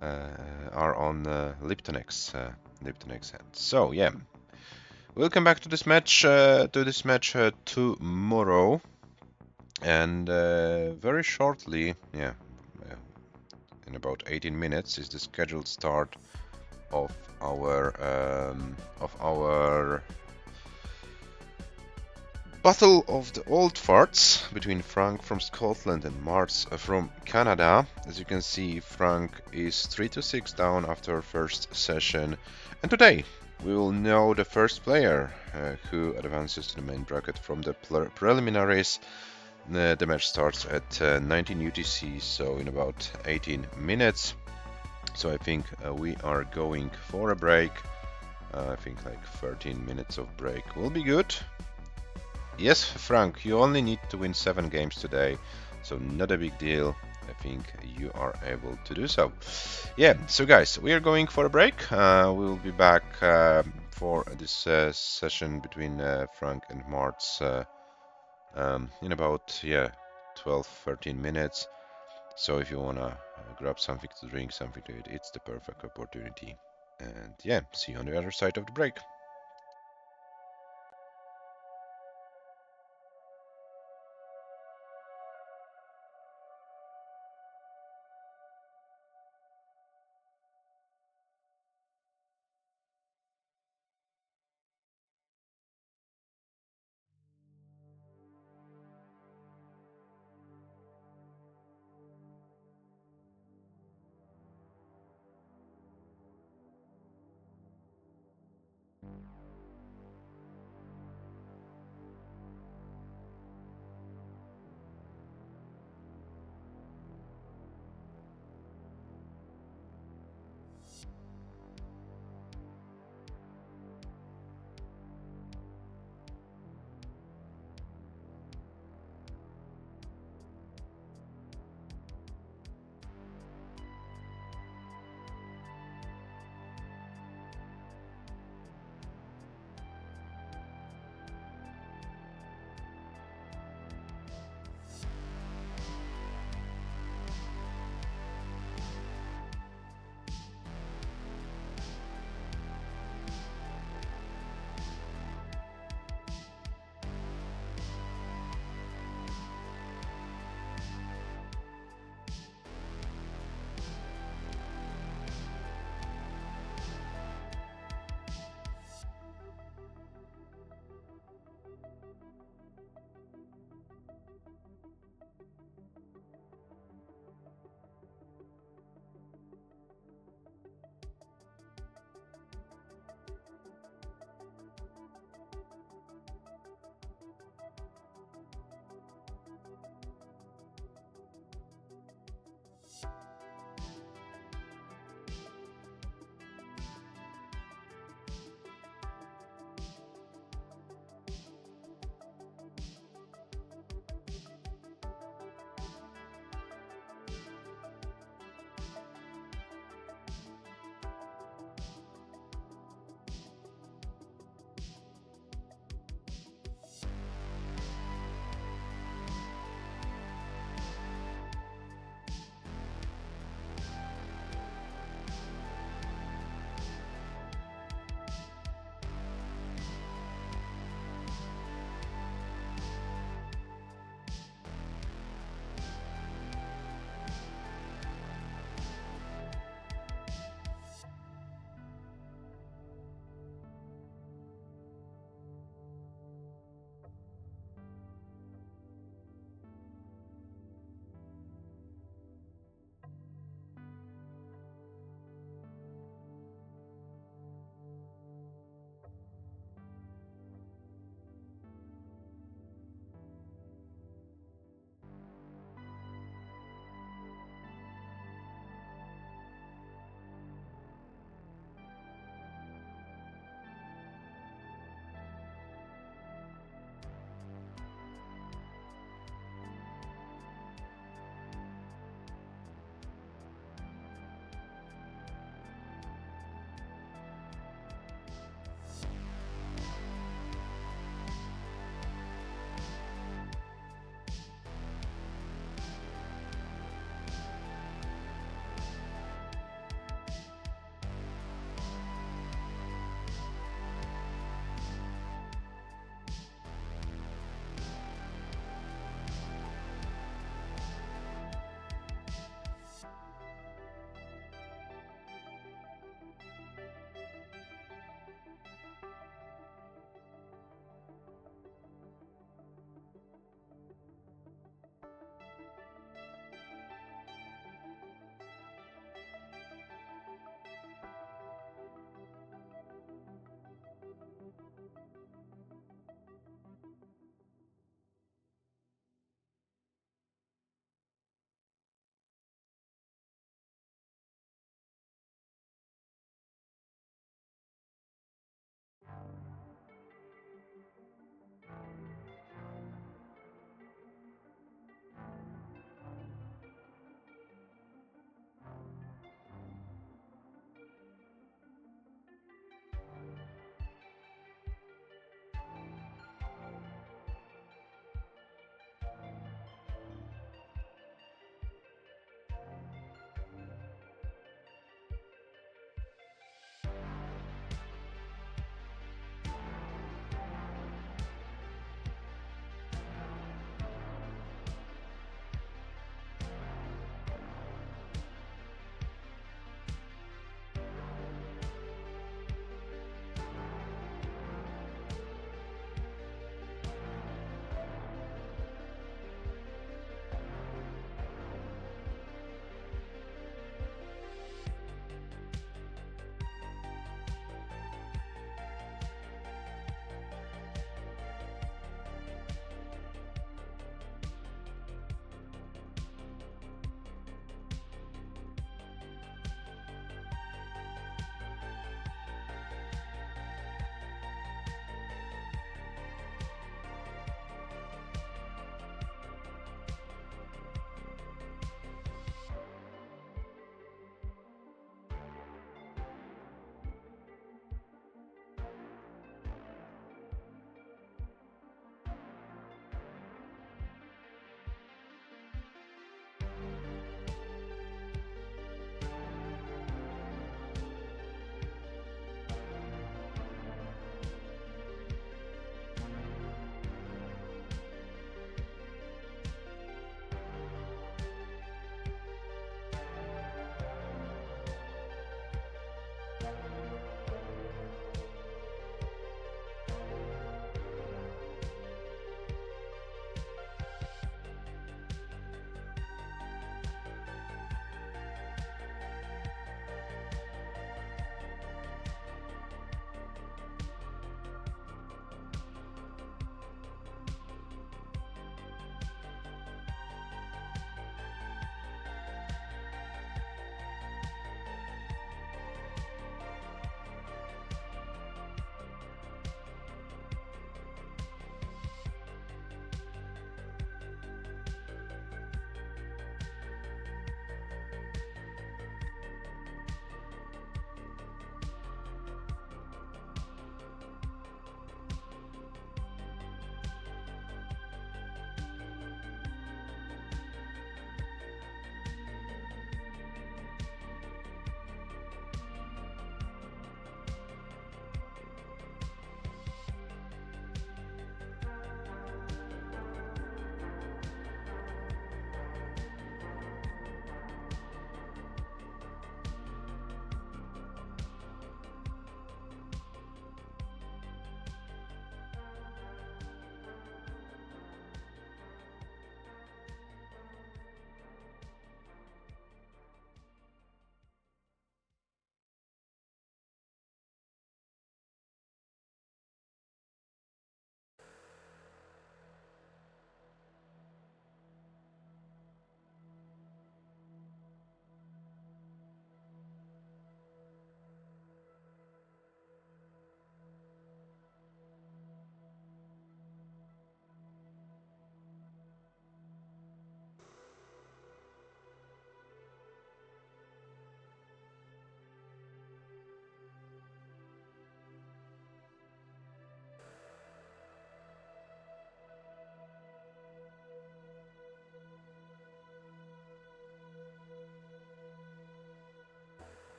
are on LIPTONEQ's hand. So yeah, we'll come back to this match tomorrow, and very shortly, yeah, in about 18 minutes is the scheduled start of our Battle of the Old Farts between Frank from Scotland and MARTS from Canada. As you can see, Frank is 3-6 down after first session, and today we will know the first player who advances to the main bracket from the preliminaries. The match starts at 19 UTC, so in about 18 minutes. So I think we are going for a break. I think like 13 minutes of break will be good. Yes, Frank, you only need to win 7 games today, so not a big deal. I think you are able to do so. Yeah, so guys, we are going for a break. We will be back for this session between Frank and MARTS in about 12-13 minutes. So if you wanna grab something to drink, something to eat, it's the perfect opportunity. And yeah, see you on the other side of the break.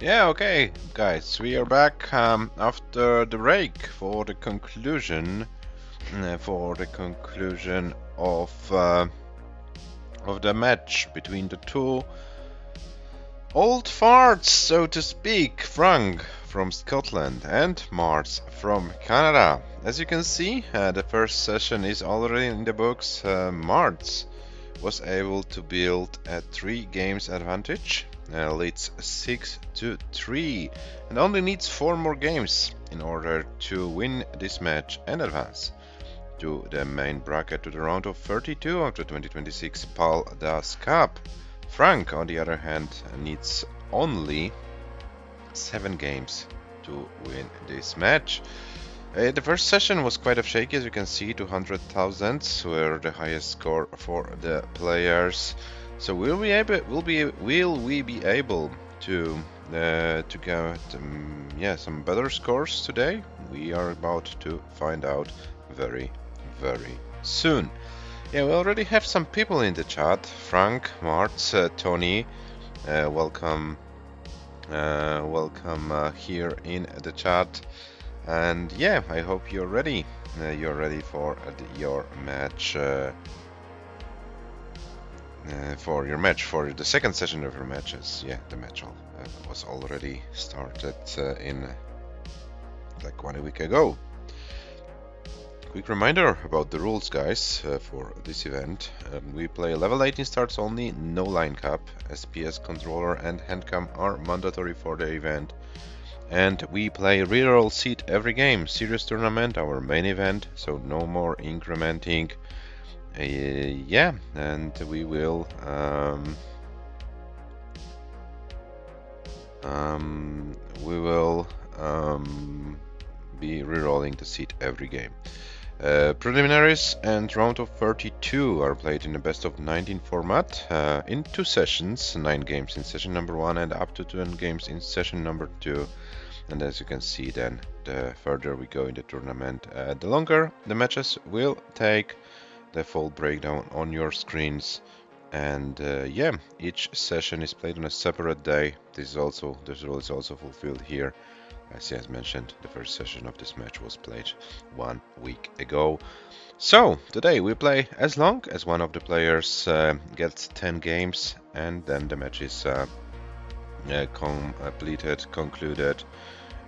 Yeah, okay, guys, we are back after the break for the conclusion of the match between the two old farts, so to speak, Frank from Scotland and Marts from Canada. As you can see, the first session is already in the books. Marts was able to build a 3 games advantage, leads 6-3, and only needs 4 more games in order to win this match and advance to the main bracket, to the round of 32 of the 2026 PALDAS Cup. Frank, on the other hand, needs only 7 games to win this match. The first session was quite shaky, as you can see. 200,000 were the highest score for the players. So will we be able to get some better scores today? We are about to find out very soon. Yeah, we already have some people in the chat. Frank, Marts, Tony, welcome here in the chat. And yeah, I hope you're ready. You're ready for your match. For the second session of your matches. Yeah, the match was already started in like 1 week ago. Quick reminder about the rules, guys, for this event. We play level 18 starts only, no line cap. SPS, controller, and handcam are mandatory for the event. And we play reroll seed every game. Serious tournament, our main event, so no more incrementing. Yeah, and we will be rerolling the seed every game. Preliminaries and round of 32 are played in a best of 19 format in 2 sessions, 9 games in session number 1 and up to 10 games in session number 2. And as you can see, then the further we go in the tournament, the longer the matches will take. The full breakdown on your screens. And yeah, each session is played on a separate day. This rule is also fulfilled here. As mentioned, the first session of this match was played 1 week ago. So today we play as long as one of the players gets 10 games, and then the match is concluded,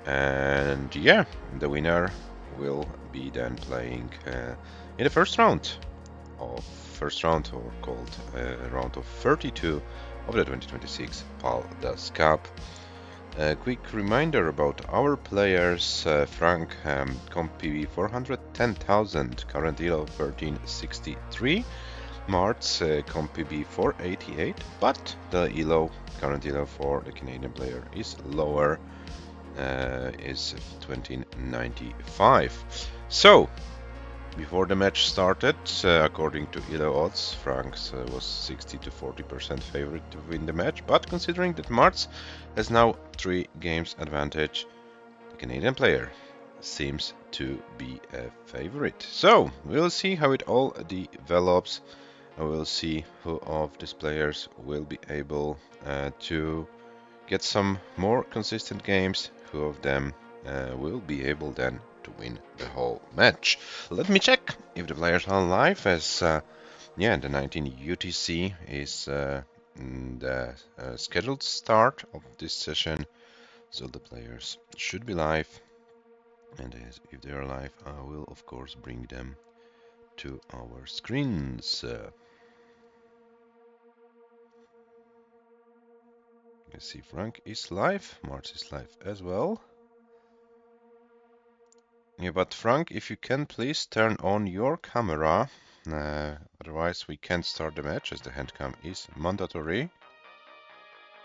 and yeah, the winner will be then playing in the first round, or called round of 32 of the 2026 PALDAS Cup. A quick reminder about our players. Frank, comp PB 410,000, current elo 1363. Marts, comp PB 488, but the current elo for the Canadian player is lower, is 2095. So, before the match started, according to elo odds, Frank was 60 to 40% favorite to win the match, but considering that Marts has now 3 games advantage, the Canadian player seems to be a favorite. So, we'll see how it all develops. We'll see who of these players will be able to get some more consistent games, who of them will be able then to win the whole match. Let me check if the players are live, as yeah, the 19 UTC is the scheduled start of this session, so the players should be live, and if they are live, I will of course bring them to our screens. You see Frank is live, Marts is live as well. Yeah, but Frank, if you can please turn on your camera, otherwise we can't start the match as the handcam is mandatory.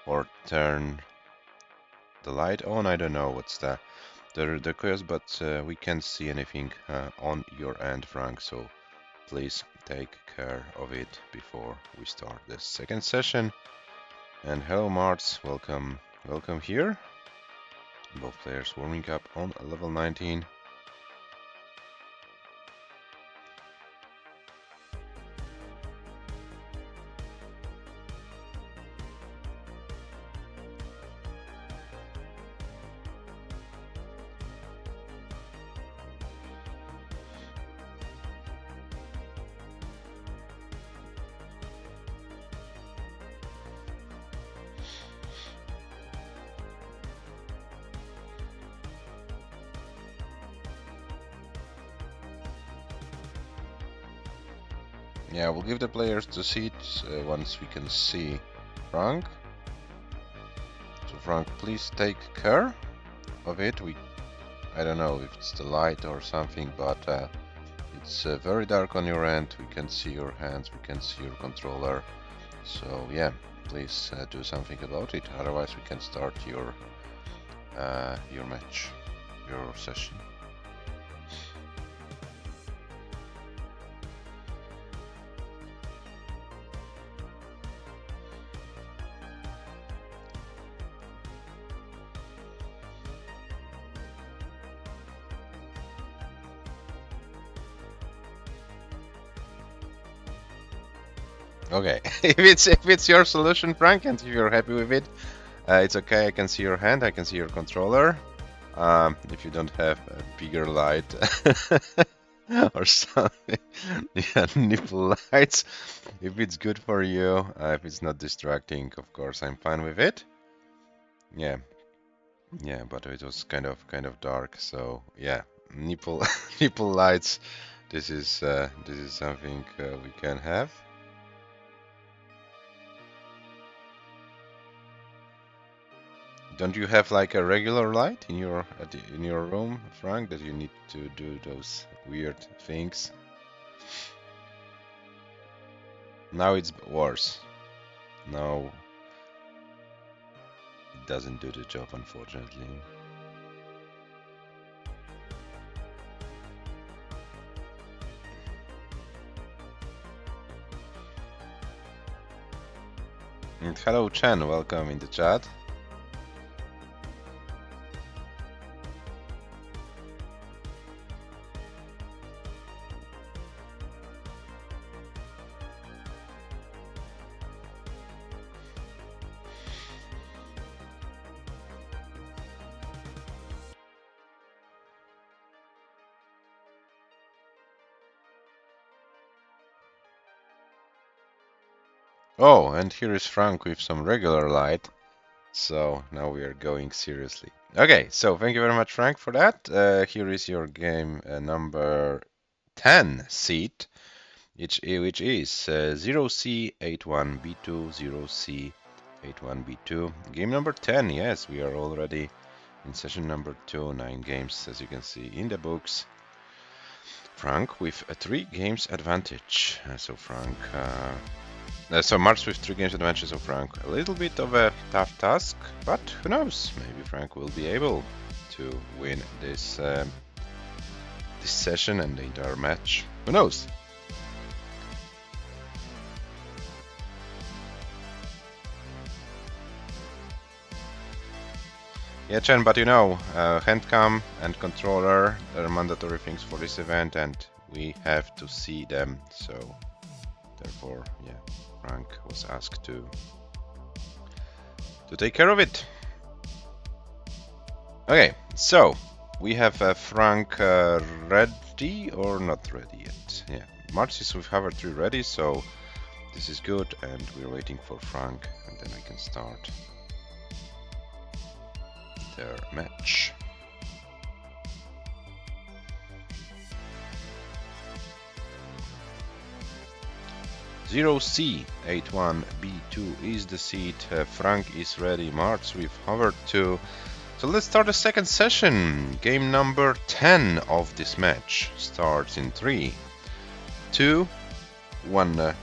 Or turn the light on, I don't know what's the request, but we can't see anything on your end, Frank, so please take care of it before we start the second session. And hello Marts, welcome here. Both players warming up on level 19. Yeah, we'll give the players the seats once we can see Frank. So Frank, please take care of it. I don't know if it's the light or something, but it's very dark on your end. We can see your hands, we can see your controller. So yeah, please do something about it. Otherwise, we can start your match, your session. Okay, if it's your solution, Frank, and if you're happy with it, it's okay. I can see your hand, I can see your controller. If you don't have a bigger light or something, yeah, nipple lights. If it's good for you, if it's not distracting, of course, I'm fine with it. Yeah, yeah, but it was kind of dark, so yeah, nipple nipple lights. This is something we can have. Don't you have like a regular light in your room, Frank, that you need to do those weird things? Now it's worse. Now it doesn't do the job, unfortunately. And hello, Chen. Welcome in the chat. Oh, and here is Frank with some regular light. So now we are going seriously. Okay, so thank you very much, Frank, for that. Here is your game number 10 seat, which is 0C81B2, 0C81B2. Game number 10, yes, we are already in session number 2, 9 games, as you can see in the books. Frank with a 3 games advantage. So Frank... So MARTS with 3 games advantage, so Frank, a little bit of a tough task, but who knows, maybe Frank will be able to win this this session and the entire match. Who knows? Yeah, Chen, but you know, handcam and controller are mandatory things for this event, and we have to see them, so therefore, yeah. Frank was asked to take care of it. Okay, so we have Frank ready or not ready yet? Yeah, MARTS is with Hover 3 ready, so this is good, and we're waiting for Frank, and then we can start their match. C81B2 is the seat. Frank is ready. MARTS with Hover 2. So let's start the second session. Game number 10 of this match starts in 3, 2, 1,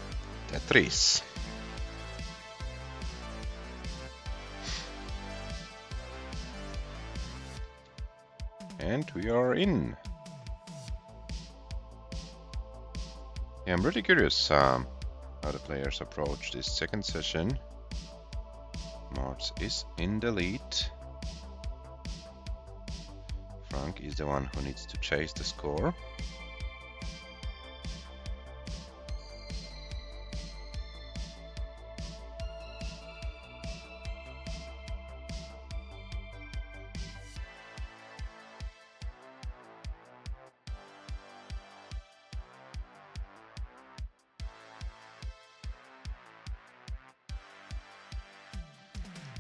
Tetris. And we are in. Yeah, I'm pretty curious how the players approach this second session. MARTS is in the lead. Frank is the one who needs to chase the score.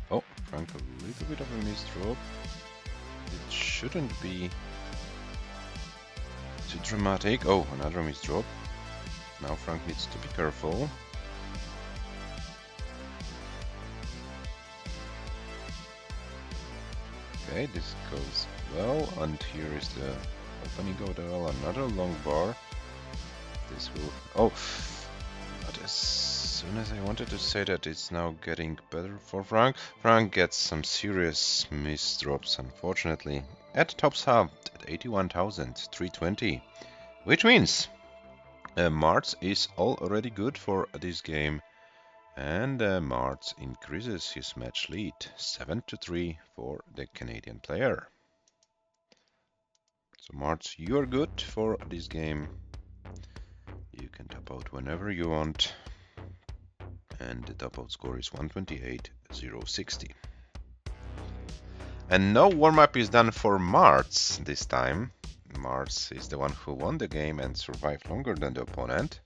Oh, Frank, a little bit of a missed drop. It shouldn't be too dramatic. Oh, another missed drop. Now Frank needs to be careful. Okay, this goes well, and here is the opening of the well, another long bar. This will... Oh! But as soon as I wanted to say that it's now getting better for Frank, Frank gets some serious misdrops, unfortunately. At top sub at 81,320, which means MARTS is already good for this game, and MARTS increases his match lead 7-3 for the Canadian player. So MARTS, you are good for this game. You can top out whenever you want, and the top out score is 128,060. And no warm-up is done for MARTS this time. MARTS is the one who won the game and survived longer than the opponent.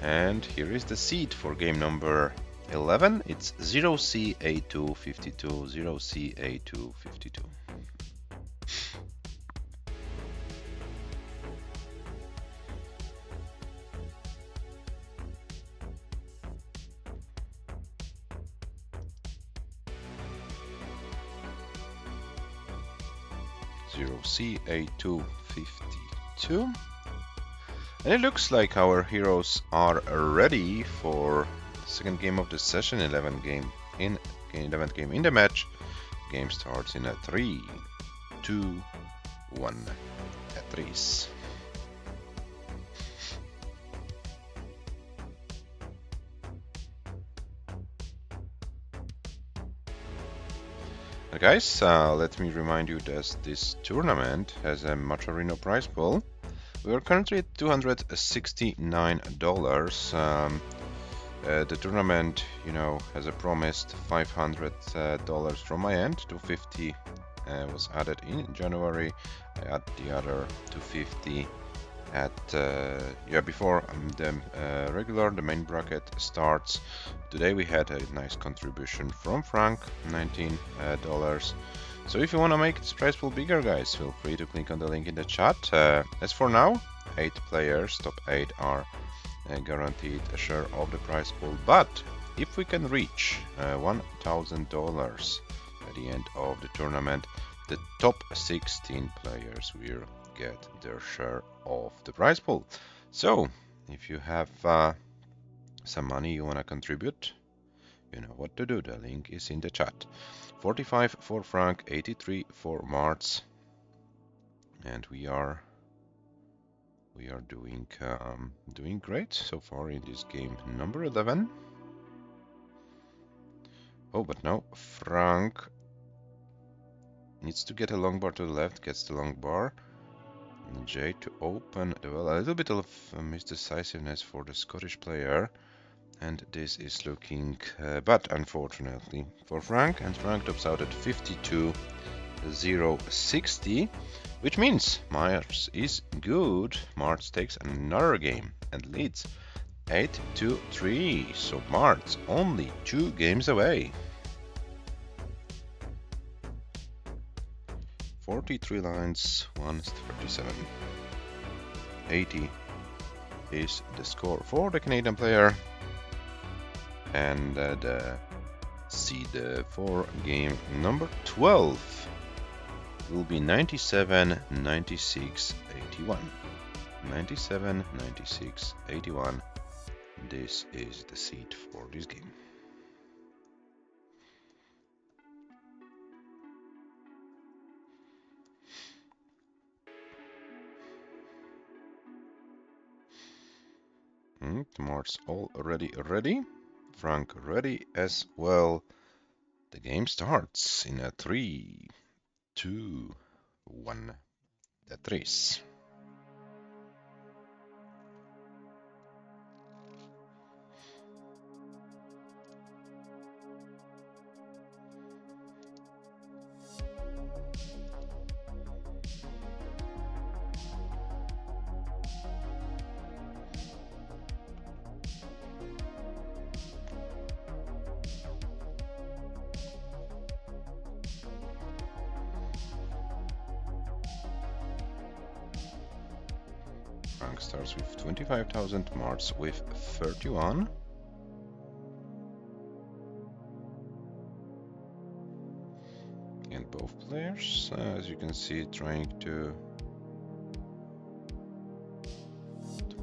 And here is the seed for game number 11. It's 0C-A2-52, 0C-A2-52. C-A2-52. And it looks like our heroes are ready for the second game of the session, 11th game in the match. Game starts in a 3, 2, 1, Tetris. Guys, let me remind you that this tournament has a Macharino prize pool. We are currently at $269. The tournament, you know, has a promised $500 from my end. $250 was added in January. I add the other $250 at before the the main bracket starts. Today we had a nice contribution from Frank, $19. So if you want to make this prize pool bigger, guys, feel free to click on the link in the chat. As for now, 8 players, top 8 are guaranteed a share of the prize pool, but if we can reach $1,000 at the end of the tournament, the top 16 players will get their share of the prize pool. So if you have some money you want to contribute, you know what to do. The link is in the chat. 45 for Frank, 83 for MARTS, and we are doing great so far in this game number 11. Oh, but no, Frank needs to get a long bar to the left, gets the long bar. J to open the well. A little bit of misdecisiveness for the Scottish player, and this is looking bad, unfortunately, for Frank. And Frank tops out at 52,060, which means MARTS is good. MARTS takes another game and leads 8-3. So MARTS only 2 games away. 43 lines, 137. 80 is the score for the Canadian player. And the seed for game number 12 will be 97, 96, 81. 97, 96, 81. This is the seed for this game. MARTS already ready. Frank ready as well. The game starts in a 3, 2, 1, Tetris. Frank starts with 25,000, Marts with 31. And both players, as you can see, trying to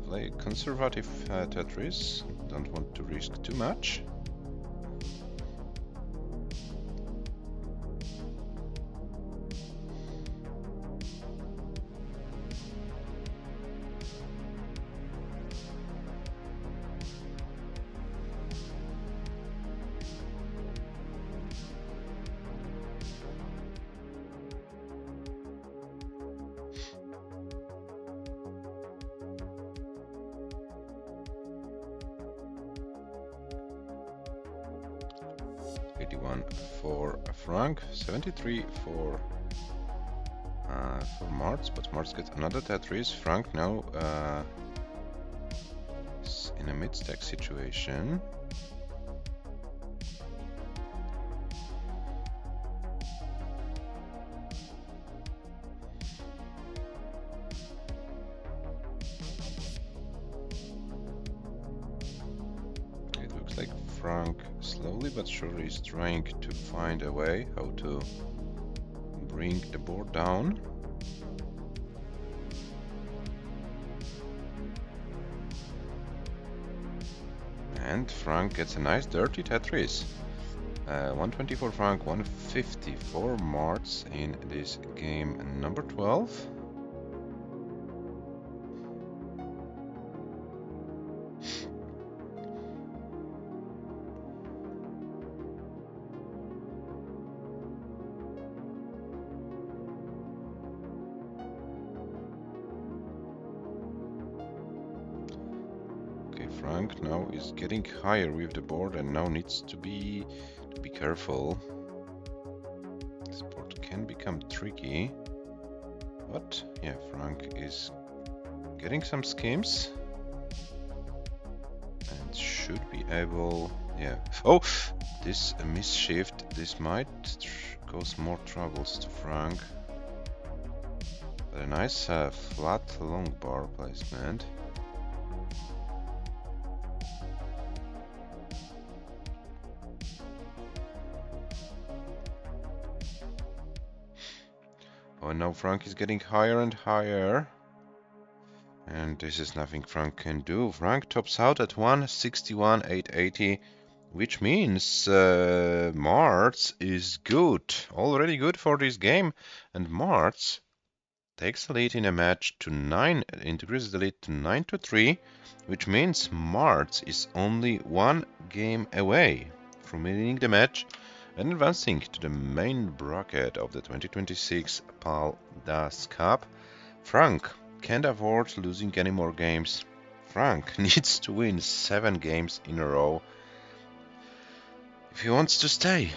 play conservative Tetris. Don't want to risk too much. For Frank, 73 for Marts, but Marts gets another Tetris. Frank now is in a mid-stack situation. It looks like Frank slowly but surely is trying to find a way how to bring the board down. And Frank gets a nice dirty Tetris. 120 for Frank, 150 for Marts in this game number 12. Frank now is getting higher with the board and now needs to be careful. This board can become tricky, but yeah, Frank is getting some schemes and should be able. Yeah. Oh, this misshift. This might cause more troubles to Frank. But a nice flat long bar placement. Oh, now Frank is getting higher and higher. And this is nothing Frank can do. Frank tops out at 161,880, which means Marts is good. Already good for this game. And Marts takes the lead in a match to 9, increases the lead to 9-3, which means Marts is only one game away from winning the match and advancing to the main bracket of the 2026 PALDAS Cup. Frank can't afford losing any more games. Frank needs to win 7 games in a row if he wants to stay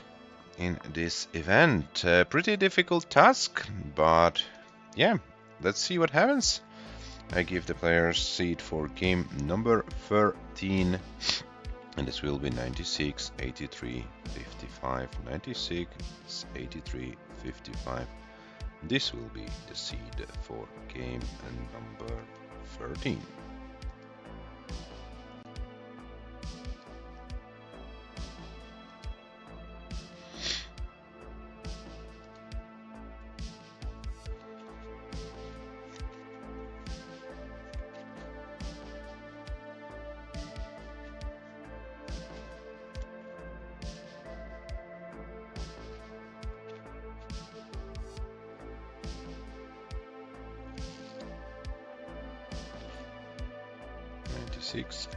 in this event. A pretty difficult task, but yeah, let's see what happens. I give the players seed for game number 13. And this will be 96, 83, 55, 96, 83, 55. This will be the seed for game number 13.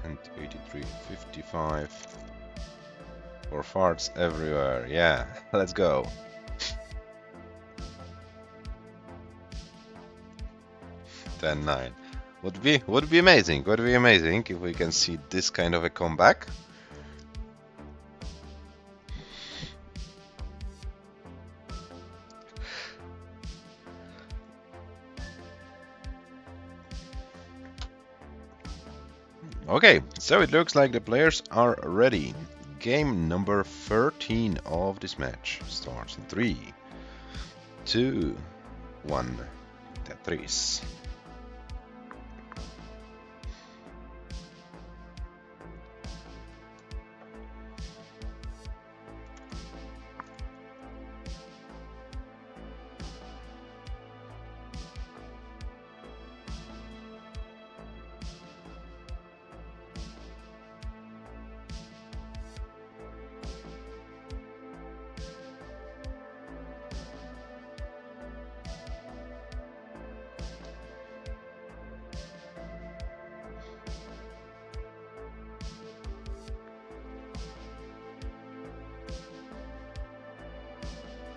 And 83, 55 for farts everywhere. Yeah, let's go. (10-9) would be amazing. Would be amazing if we can see this kind of a comeback. Okay, so it looks like the players are ready. Game number 13 of this match starts in 3, 2, 1, Tetris.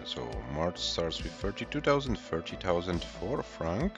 So March starts with 32,000, 30,000 for Frank.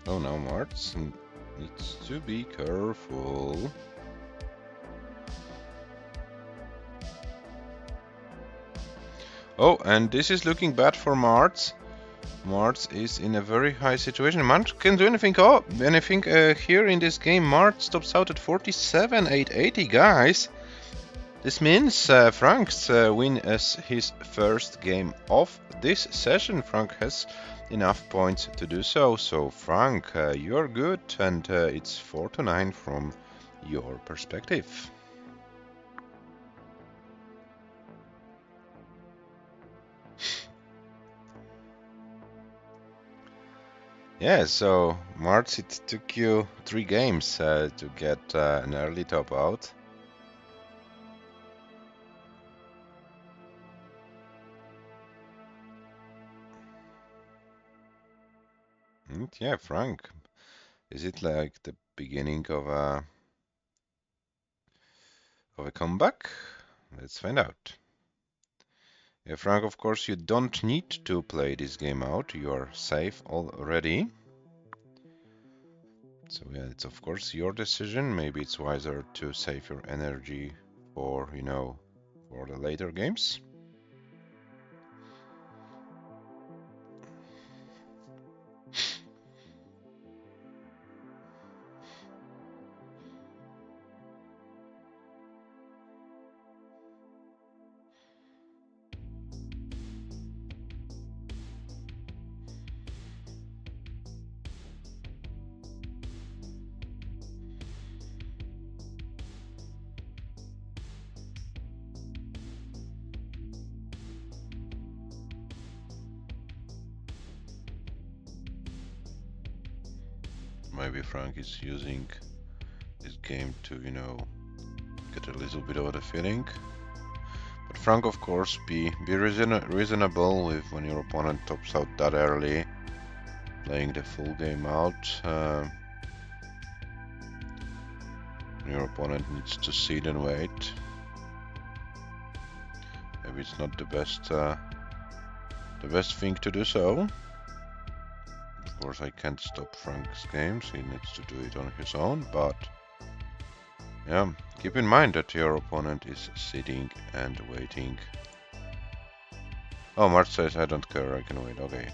Oh, now Marts needs to be careful. Oh, and this is looking bad for Marts. Marts is in a very high situation. Marts can do anything. Oh, anything here in this game. Marts stops out at 47,880, guys. This means Frank's win as his first game of this session. Frank has enough points to do so. So Frank, you're good, and it's 4-9 from your perspective. Yeah, so Marts, it took you 3 games to get an early top out. And yeah, Frank, is it like the beginning of a comeback? Let's find out. Yeah, Frank, of course, you don't need to play this game out. You are safe already. So yeah, it's of course your decision. Maybe it's wiser to save your energy for, for the later games. Maybe Frank is using this game to, get a little bit of the feeling. But Frank, of course, be reasonable with when your opponent tops out that early, playing the full game out. Your opponent needs to sit and wait. Maybe it's not the best thing to do so. Of course, I can't stop Frank's games. He needs to do it on his own. But yeah, keep in mind that your opponent is sitting and waiting. Oh, March says I don't care. I can wait. Okay.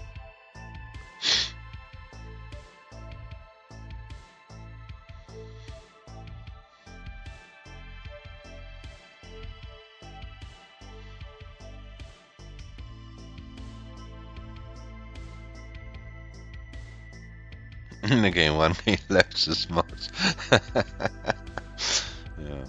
In the game 1, he left the smart. Yeah.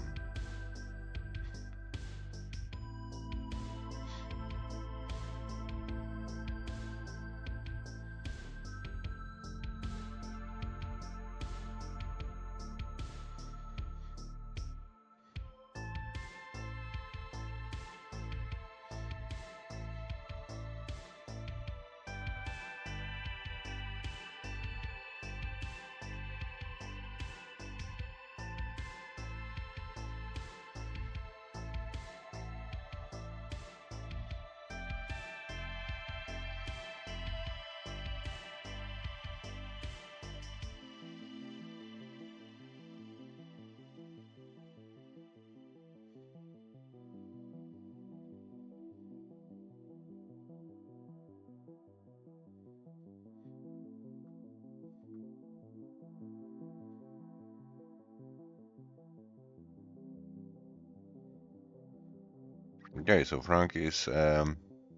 Okay, so Frank is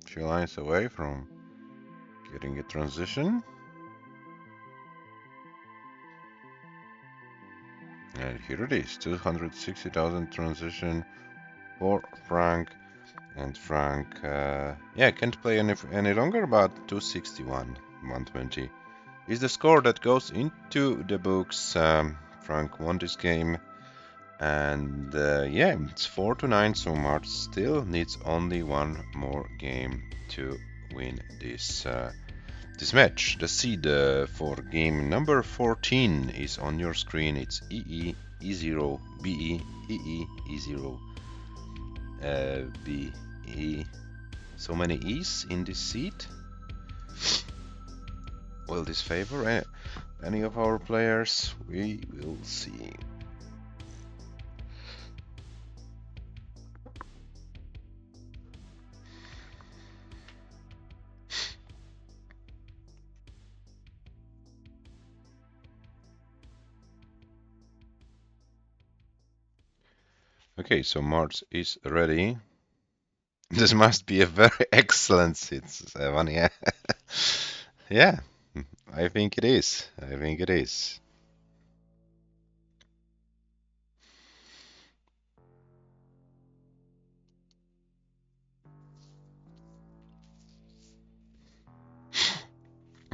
few lines away from getting a transition. And here it is, 260,000 transition for Frank. And Frank, yeah, can't play any longer, but 261, 120 is the score that goes into the books. Frank won this game, and yeah, it's 4-9, so March still needs only one more game to win this match. The seed for game number 14 is on your screen. It's EE, E0, BE, EE, E0, BE. So many E's in this seed. Will this favor any of our players? We will see. Okay, so March is ready. This must be a very excellent seed, 7, yeah. Yeah, I think it is. I think it is.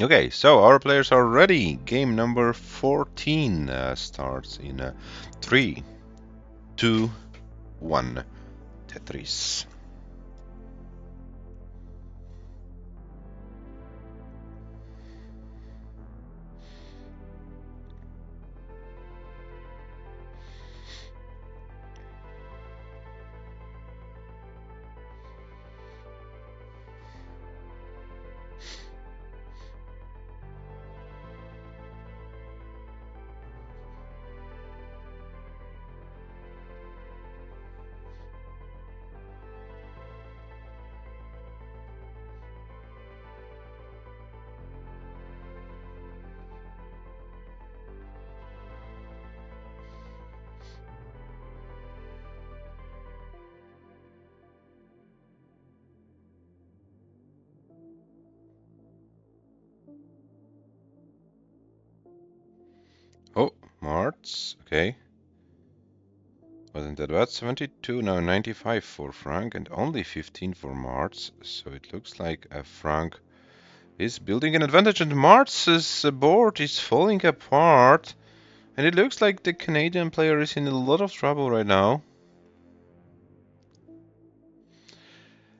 Okay, so our players are ready. Game number 14 starts in 3, 2, 1. Tetris. Oh, Marts. Okay. Wasn't that bad? 72, now 95 for Frank and only 15 for Marts. So it looks like Frank is building an advantage and Marts' board is falling apart. And it looks like the Canadian player is in a lot of trouble right now.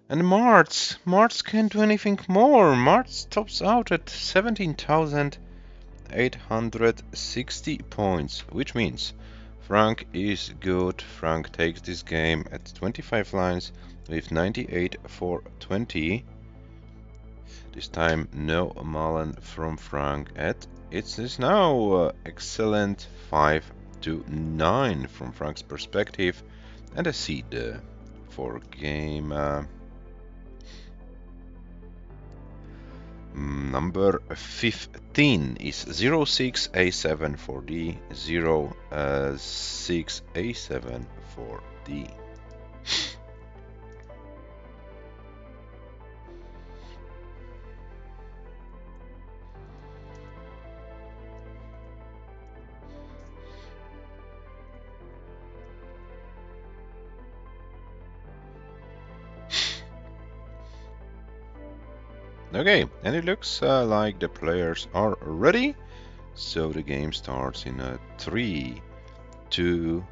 And Marts can't do anything more. Marts tops out at 17,860 points, which means Frank is good. Frank takes this game at 25 lines with 98 for 20. This time no Malen from Frank. It is now excellent 5-9 from Frank's perspective, and a seed for game number 15 is 06A7 for D, 06A7 for D. Okay, and it looks like the players are ready. So the game starts in 3, 2,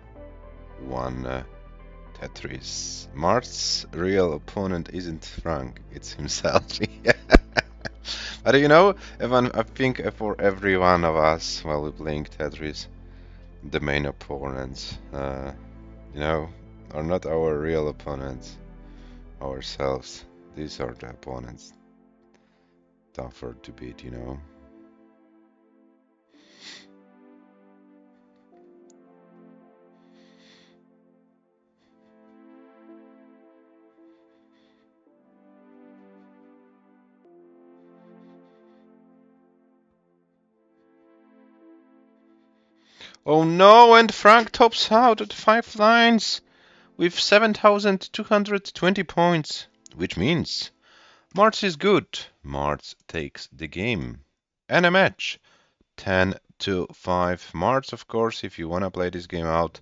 1. Tetris. Mart's real opponent isn't Frank, it's himself. But you know, Evan, I think for every one of us while we're playing Tetris, the main opponents, you know, are not our real opponents, ourselves. These are the opponents. Tougher to beat, you know. Oh no, and Frank tops out at 5 lines with 7,220 points, which means Marts is good. Marts takes the game. And a match. 10-5. Marts, of course, if you want to play this game out,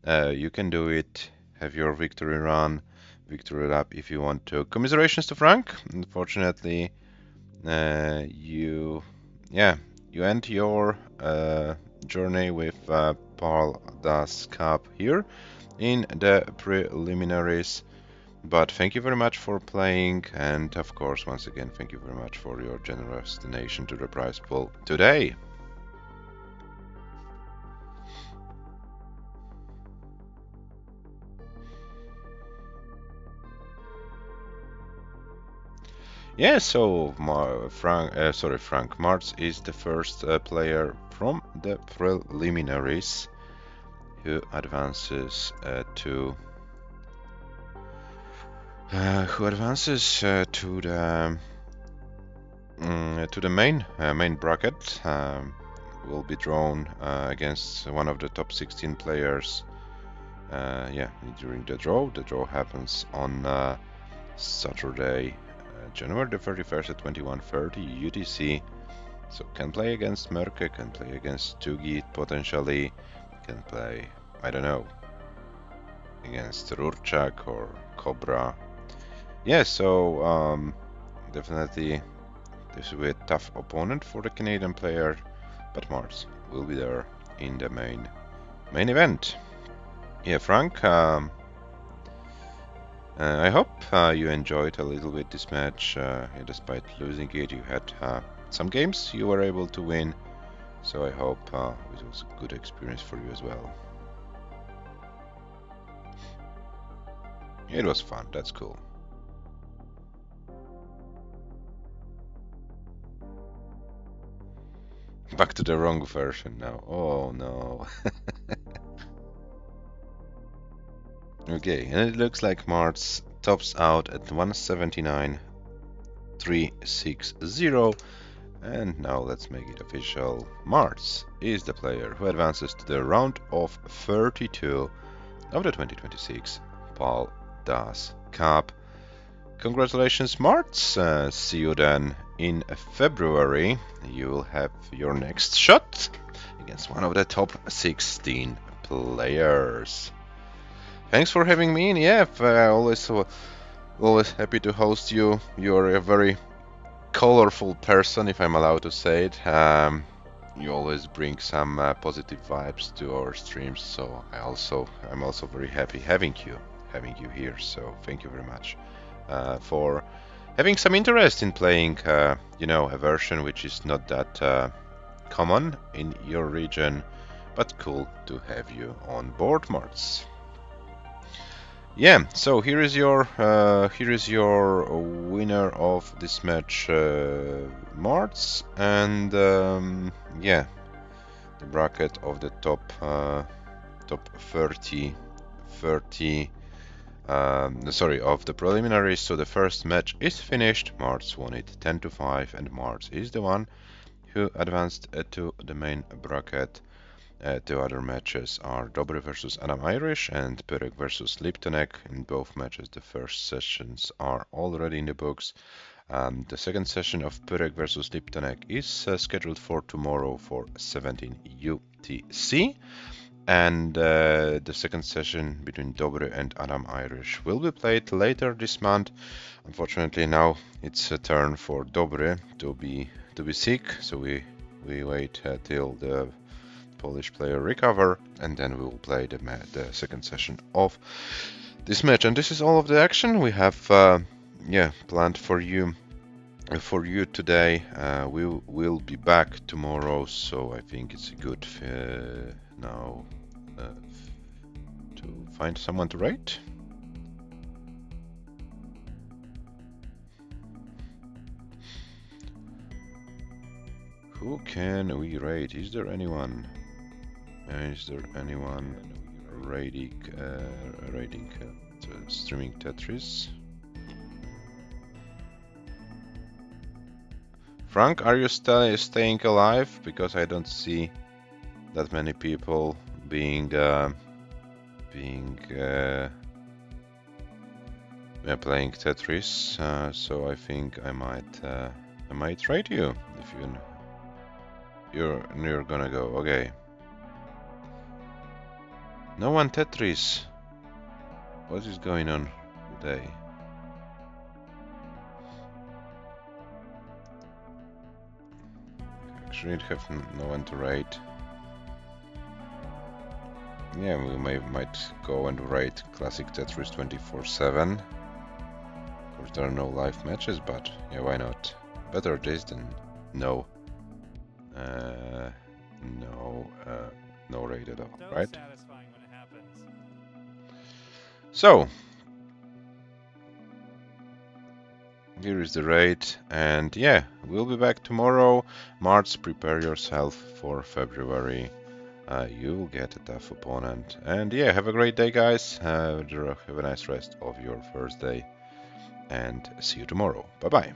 you can do it. Have your victory run victory lap if you want to. Commiserations to Frank. Unfortunately, you end your journey with Paldas Cup here in the preliminaries. But thank you very much for playing, and of course, once again, thank you very much for your generous donation to the prize pool today. Yeah, so Frank Martz is the first player from the preliminaries who advances to the main bracket. Will be drawn against one of the top 16 players. During the draw. The draw happens on Saturday, January the 31st at 21:30 UTC. So can play against Merke, can play against Tugi potentially, can play, I don't know, against Rurchak or Cobra. Yeah, so definitely this will be a tough opponent for the Canadian player, but Mars will be there in the main event. Yeah, Frank, I hope you enjoyed a little bit this match. Despite losing it, you had some games you were able to win, so I hope it was a good experience for you as well. It was fun, that's cool. Back to the wrong version now. Oh no. Okay, and it looks like Martz tops out at 179.360. And now let's make it official. Martz is the player who advances to the round of 32 of the 2026 Paldas Cup. Congratulations, Martz. See you then in February. You will have your next shot against one of the top 16 players. Thanks for having me in. Yeah, always happy to host you. You're a very colorful person, if I'm allowed to say it. You always bring some positive vibes to our streams, so I'm also very happy having you here. So thank you very much for having some interest in playing, a version which is not that common in your region, but cool to have you on board, Martz. Yeah, so here is your winner of this match, Martz, and the bracket of the top 30 of the preliminaries. So the first match is finished. Martz won it 10-5, and Martz is the one who advanced to the main bracket. The other matches are Dobry versus Adam Irish and PYREK versus LIPTONEQ. In both matches, the first sessions are already in the books. The second session of PYREK versus LIPTONEQ is scheduled for tomorrow for 17 UTC. And the second session between Dobry and Adam Irish will be played later this month. Unfortunately, now it's a turn for Dobry to be sick, so we wait till the Polish player recover, and then we will play the second session of this match. And this is all of the action we have planned for you today. We will be back tomorrow, so I think it's good now to find someone to rate. Who can we rate? Is there anyone rating streaming Tetris? Frank, are you staying alive? Because I don't see that many people playing Tetris. So I think I might rate you if you're gonna go. Okay. No one Tetris. What is going on? day. Actually, have no one to raid. Yeah, we might go and raid Classic Tetris 24/7. Of course, there are no live matches, but yeah, why not? Better this than no. No raid at all, right? So, here is the raid, and yeah, we'll be back tomorrow. MARTS, prepare yourself for February. You will get a tough opponent. And yeah, have a great day, guys. Have a nice rest of your Thursday, and see you tomorrow. Bye-bye.